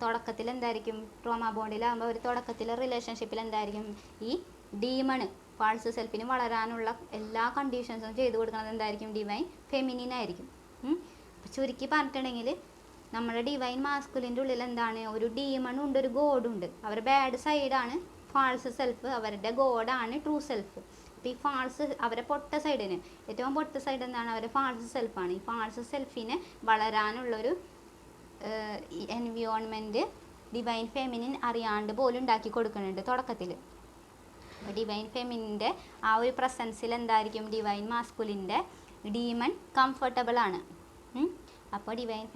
തുടക്കത്തിൽ എന്തായിരിക്കും, ട്രോമ ബോണ്ടിലാകുമ്പോൾ ഒരു തുടക്കത്തിലെ റിലേഷൻഷിപ്പിൽ എന്തായിരിക്കും, ഈ ഡീമണ് ഫാൾസ് സെൽഫിന് വളരാനുള്ള എല്ലാ കണ്ടീഷൻസും ചെയ്തു കൊടുക്കുന്നത് എന്തായിരിക്കും, ഡിവൈൻ ഫെമിനിൻ ആയിരിക്കും. ചുരുക്കി പറഞ്ഞിട്ടുണ്ടെങ്കിൽ നമ്മുടെ ഡിവൈൻ മാസ്കുലിൻ്റെ ഉള്ളിൽ എന്താണ്, ഒരു ഡീമണുണ്ട്, ഒരു ഗോഡുണ്ട്. അവരുടെ ബാഡ് സൈഡാണ് ഫാൾസ് സെൽഫ്, അവരുടെ ഗോഡാണ് ട്രൂ സെൽഫ്. അപ്പോൾ ഈ ഫാൾസ്, അവരെ പൊട്ട സൈഡിന് ഏറ്റവും പൊട്ട സൈഡ് എന്താണ്, അവരുടെ ഫാൾസ് സെൽഫാണ്. ഈ ഫാൾസ് സെൽഫിനെ വളരാനുള്ളൊരു എൻവിയോൺമെൻറ്റ് ഡിവൈൻ ഫെമിനിൻ അറിയാണ്ട് പോലും ഉണ്ടാക്കി കൊടുക്കുന്നുണ്ട് തുടക്കത്തിൽ. അപ്പോൾ ഡിവൈൻ ഫെമിനിൻ്റെ ആ ഒരു പ്രസൻസിൽ എന്തായിരിക്കും, ഡിവൈൻ മാസ്കുലിൻ്റെ ഡീമൺ കംഫർട്ടബിൾ ആണ്. അപ്പോൾ ഡിവൈൻ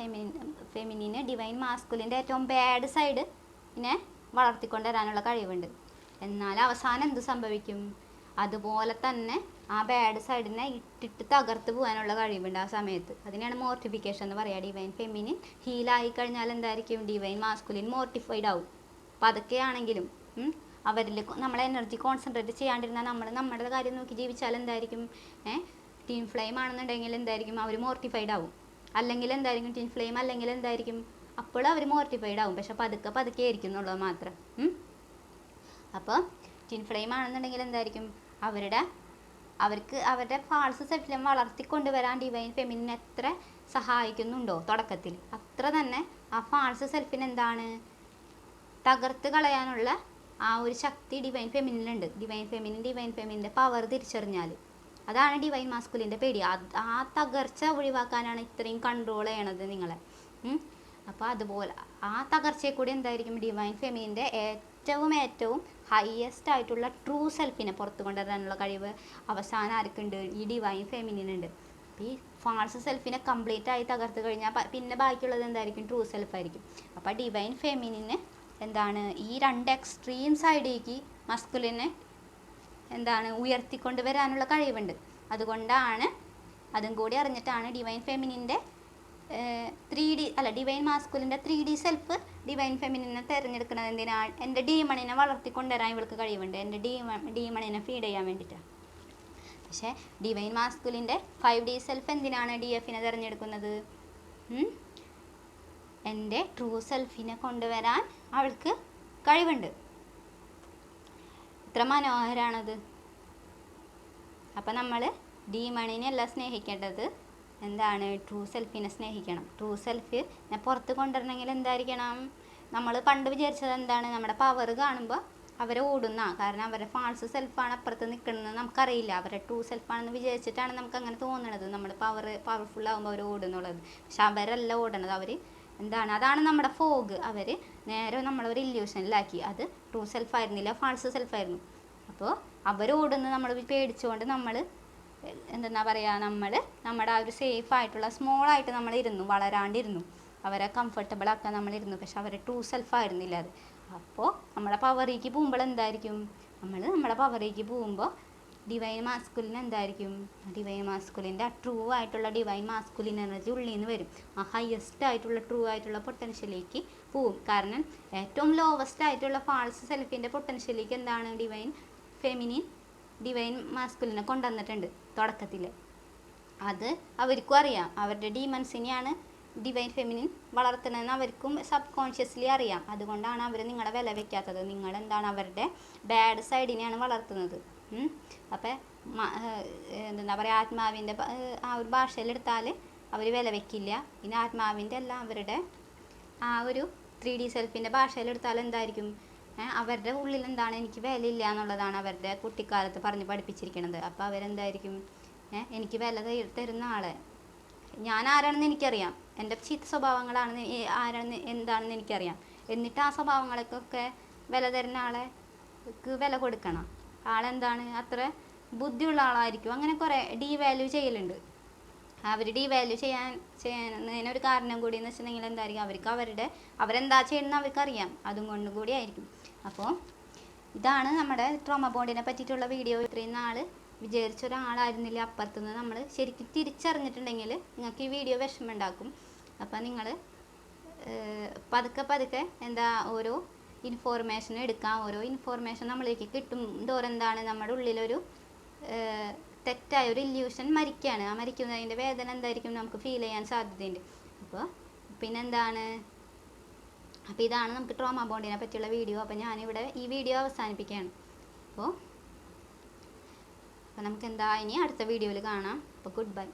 ഫെമിനിന് ഡിവൈൻ മാസ്കുലിൻ്റെ ഏറ്റവും ബാഡ് സൈഡിനെ വളർത്തിക്കൊണ്ടുവരാനുള്ള കഴിവുണ്ട്. എന്നാൽ അവസാനം എന്ത് സംഭവിക്കും, അതുപോലെ തന്നെ ആ ബാഡ് സൈഡിനെ ഇട്ടിട്ട് തകർത്ത് പോകാനുള്ള കഴിവുണ്ട് ആ സമയത്ത്. അതിനെയാണ് മോർട്ടിഫിക്കേഷൻ എന്ന് പറയുക. ഡിവൈൻ ഫെമിനിൻ ഹീലായി കഴിഞ്ഞാൽ എന്തായിരിക്കും, ഡിവൈൻ മാസ്കുലിൻ മോർട്ടിഫൈഡ് ആവും. അപ്പോൾ അതൊക്കെയാണെങ്കിലും അവരിൽ നമ്മൾ എനർജി കോൺസെൻട്രേറ്റ് ചെയ്യാണ്ടിരുന്നാൽ നമ്മുടെ കാര്യം നോക്കി ജീവിച്ചാൽ എന്തായിരിക്കും, ടീം ഫ്ലെയിം ആണെന്നുണ്ടെങ്കിൽ എന്തായിരിക്കും, അവർ മോർട്ടിഫൈഡ് ആവും. അല്ലെങ്കിൽ എന്തായിരിക്കും, ടീം ഫ്ലെയിം അല്ലെങ്കിൽ എന്തായിരിക്കും, അപ്പോൾ അവർ മോർട്ടിഫൈഡ് ആവും. പക്ഷെ പതുക്കെ ആയിരിക്കും എന്നുള്ളത് മാത്രം. അപ്പോൾ ടീം ഫ്ലെയിം ആണെന്നുണ്ടെങ്കിൽ എന്തായിരിക്കും, അവർക്ക് അവരുടെ ഫാൾസ് സെൽഫിനെ വളർത്തിക്കൊണ്ടുവരാൻ ഡിവൈൻ ഫെമിനിൻ എത്ര സഹായിക്കുന്നുണ്ടോ തുടക്കത്തിൽ, അത്ര തന്നെ ആ ഫാൾസ് സെൽഫിന് എന്താണ്, തകർത്ത് കളയാനുള്ള ആ ഒരു ശക്തി ഡിവൈൻ ഫെമിനിനുണ്ട്. ഡിവൈൻ ഫെമിനിൻ്റെ പവർ തിരിച്ചറിഞ്ഞാൽ അതാണ് ഡിവൈൻ മാസ്കുലിൻ്റെ പേടി. ആ തകർച്ച ഒഴിവാക്കാനാണ് ഇത്രയും കൺട്രോൾ ചെയ്യണത് നിങ്ങളെ. അപ്പോൾ അതുപോലെ ആ തകർച്ചയെ കൂടി എന്തായിരിക്കും, ഡിവൈൻ ഫെമിനിൻ്റെ ഏറ്റവും ഹയസ്റ്റ് ആയിട്ടുള്ള ട്രൂ സെൽഫിനെ പുറത്തു കൊണ്ടുവരാനുള്ള കഴിവ് അവസാനം ആർക്കുണ്ട്, ഈ ഡിവൈൻ ഫെമിനിനുണ്ട്. അപ്പോൾ ഈ ഫാൾസ് സെൽഫിനെ കംപ്ലീറ്റ് ആയി തകർത്ത് കഴിഞ്ഞാൽ പിന്നെ ബാക്കിയുള്ളത് എന്തായിരിക്കും, ട്രൂ സെൽഫായിരിക്കും. അപ്പോൾ ഡിവൈൻ ഫെമിനിന് എന്താണ്, ഈ രണ്ട് എക്സ്ട്രീം സൈഡിലേക്ക് മസ്കുലിനെ എന്താണ് ഉയർത്തിക്കൊണ്ട് വരാനുള്ള കഴിവുണ്ട്. അതുകൊണ്ടാണ്, അതും കൂടി അറിഞ്ഞിട്ടാണ് ഡിവൈൻ ഫെമിനിൻ്റെ ഡിവൈൻ മാസ്കുലിൻ്റെ 3D സെൽഫ് ഡിവൈൻ ഫെമിനിനെ തിരഞ്ഞെടുക്കുന്നത്. എന്തിനാണ്, എൻ്റെ ഡീമണിനെ വളർത്തിക്കൊണ്ടുവരാൻ ഇവൾക്ക് കഴിവുണ്ട്, എൻ്റെ ഡീമണിനെ ഫീഡ് ചെയ്യാൻ വേണ്ടിയിട്ടാണ്. പക്ഷേ ഡിവൈൻ മാസ്കുലിൻ്റെ 5D സെൽഫ് എന്തിനാണ് DFനെ തിരഞ്ഞെടുക്കുന്നത്, എൻ്റെ ട്രൂ സെൽഫിനെ കൊണ്ടുവരാൻ അവൾക്ക് കഴിവുണ്ട്. എത്ര മനോഹരാണത്. അപ്പം നമ്മൾ ഡീമണിനെ അല്ല സ്നേഹിക്കേണ്ടത്, എന്താണ്, ട്രൂ സെൽഫിനെ സ്നേഹിക്കണം. ട്രൂ സെൽഫിനെ പുറത്ത് കൊണ്ടുവരണമെങ്കിൽ എന്തായിരിക്കണം, നമ്മൾ പണ്ട് വിചാരിച്ചത് എന്താണ്, നമ്മുടെ പവർ കാണുമ്പോൾ അവരെ ഓടുന്ന, കാരണം അവരുടെ ഫാൾസ് സെൽഫാണ് അപ്പുറത്ത് നിൽക്കുന്നത് നമുക്കറിയില്ല. അവരുടെ ട്രൂ സെൽഫാണെന്ന് വിചാരിച്ചിട്ടാണ് നമുക്ക് അങ്ങനെ തോന്നണത്, നമ്മൾ പവർഫുൾ ആകുമ്പോൾ അവർ ഓടുന്നുള്ളത്. പക്ഷെ അവരല്ല ഓടണത്, അവർ എന്താണ്, അതാണ് നമ്മുടെ ഫോഗ്. അവർ നേരെ നമ്മളൊരു ഇല്യൂഷനിലാക്കി. അത് ട്രൂ സെൽഫായിരുന്നില്ല, ഫാൾസ് സെൽഫായിരുന്നു. അപ്പോൾ അവരോടുന്ന് നമ്മൾ പേടിച്ചുകൊണ്ട് നമ്മൾ എന്താ പറയുക, നമ്മുടെ ആ ഒരു സേഫായിട്ടുള്ള സ്മോളായിട്ട് നമ്മളിരുന്നു, വളരാണ്ടിരുന്നു, അവരെ കംഫർട്ടബിൾ ആക്കാൻ നമ്മളിരുന്നു. പക്ഷെ അവരെ ട്രൂ സെൽഫായിരുന്നില്ല അത്. അപ്പോൾ നമ്മുടെ പവറിലേക്ക് പോകുമ്പോൾ എന്തായിരിക്കും, നമ്മുടെ പവറിലേക്ക് പോകുമ്പോൾ ഡിവൈൻ മാസ്കുലിൻ എന്തായിരിക്കും, ഡിവൈൻ മാസ്കുലിൻ്റെ ട്രൂ ആയിട്ടുള്ള ഡിവൈൻ മാസ്കുലിൻ എനർജി ഉള്ളിൽ നിന്ന് വരും. ആ ഹയസ്റ്റ് ആയിട്ടുള്ള ട്രൂ ആയിട്ടുള്ള പൊട്ടൻഷ്യലിലേക്ക് പോവും. കാരണം ഏറ്റവും ലോവസ്റ്റ് ആയിട്ടുള്ള ഫാൾസ് സെൽഫിൻ്റെ പൊട്ടൻഷ്യലിലേക്ക് എന്താണ്, ഡിവൈൻ മാസ്കുലിനെ കൊണ്ടുവന്നിട്ടുണ്ട് തുടക്കത്തിൽ. അത് അവർക്കും അറിയാം, അവരുടെ ഡീമൺസിനെയാണ് ഡിവൈൻ ഫെമിനിൻ വളർത്തണമെന്ന് അവർക്കും സബ് കോൺഷ്യസ്ലി അറിയാം. അതുകൊണ്ടാണ് അവർ നിങ്ങളെ വില വെക്കാത്തത്. നിങ്ങളെന്താണ് അവരുടെ ബാഡ് സൈഡിനെയാണ് വളർത്തുന്നത്. അപ്പം എന്താ പറയുക, ആത്മാവിൻ്റെ ആ ഒരു ഭാഷയിലെടുത്താൽ അവർ വില വെക്കില്ല. ഇനി ആത്മാവിൻ്റെ അല്ല, അവരുടെ ആ ഒരു 3D സെൽഫിൻ്റെ ഭാഷയിലെടുത്താൽ എന്തായിരിക്കും, അവരുടെ ഉള്ളിൽ എന്താണ്, എനിക്ക് വിലയില്ല എന്നുള്ളതാണ് അവരുടെ കുട്ടിക്കാലത്ത് പറഞ്ഞ് പഠിപ്പിച്ചിരിക്കുന്നത്. അപ്പോൾ അവരെന്തായിരിക്കും, എനിക്ക് വില തരുന്ന ആളെ, ഞാൻ ആരാണെന്ന് എനിക്കറിയാം, എൻ്റെ ചീത്ത സ്വഭാവങ്ങളാണെന്ന് ആരാണെന്ന് എന്താണെന്ന് എനിക്കറിയാം, എന്നിട്ട് ആ സ്വഭാവങ്ങൾക്കൊക്കെ വില തരുന്ന ആളെക്ക് വില കൊടുക്കണം. ആളെന്താണ്, അത്ര ബുദ്ധിയുള്ള ആളായിരിക്കും. അങ്ങനെ കുറേ ഡീവാല്യൂ ചെയ്യലുണ്ട്. അവർ ഡീവാല്യൂ ചെയ്യുന്നതിനൊരു കാരണം കൂടി എന്ന് വെച്ചിട്ടുണ്ടെങ്കിൽ എന്തായിരിക്കും, അവരെന്താ ചെയ്യുന്നത് അവർക്കറിയാം. അതും കൊണ്ട് കൂടി ആയിരിക്കും. അപ്പോൾ ഇതാണ് നമ്മുടെ ട്രോമ ബോണ്ടിനെ പറ്റിയിട്ടുള്ള വീഡിയോ. ഇത്രയും നാൾ വിചാരിച്ച ഒരാളായിരുന്നില്ല അപ്പുറത്തുനിന്ന് നമ്മൾ ശരിക്കും തിരിച്ചറിഞ്ഞിട്ടുണ്ടെങ്കിൽ നിങ്ങൾക്ക് ഈ വീഡിയോ വിഷമമുണ്ടാക്കും. അപ്പം നിങ്ങൾ പതുക്കെ എന്താ ഓരോ ഇൻഫോർമേഷൻ എടുക്കാം. ഓരോ ഇൻഫോർമേഷൻ നമ്മളിലേക്ക് കിട്ടും തോറും എന്താണ്, നമ്മുടെ ഉള്ളിലൊരു തെറ്റായ ഒരു ഇല്യൂഷൻ മരിക്കുകയാണ്. ആ മരിക്കുന്നതിൻ്റെ വേദന എന്തായിരിക്കും നമുക്ക് ഫീൽ ചെയ്യാൻ സാധ്യതയുണ്ട്. അപ്പോൾ പിന്നെന്താണ്, അപ്പോൾ ഇതാണ് നമുക്ക് ട്രോമ ബോണ്ടിനെ പറ്റിയുള്ള വീഡിയോ. അപ്പോൾ ഞാനിവിടെ ഈ വീഡിയോ അവസാനിപ്പിക്കുകയാണ്. അപ്പോൾ നമുക്ക് എന്താ ഇനി അടുത്ത വീഡിയോയിൽ കാണാം. അപ്പോൾ ഗുഡ് ബൈ.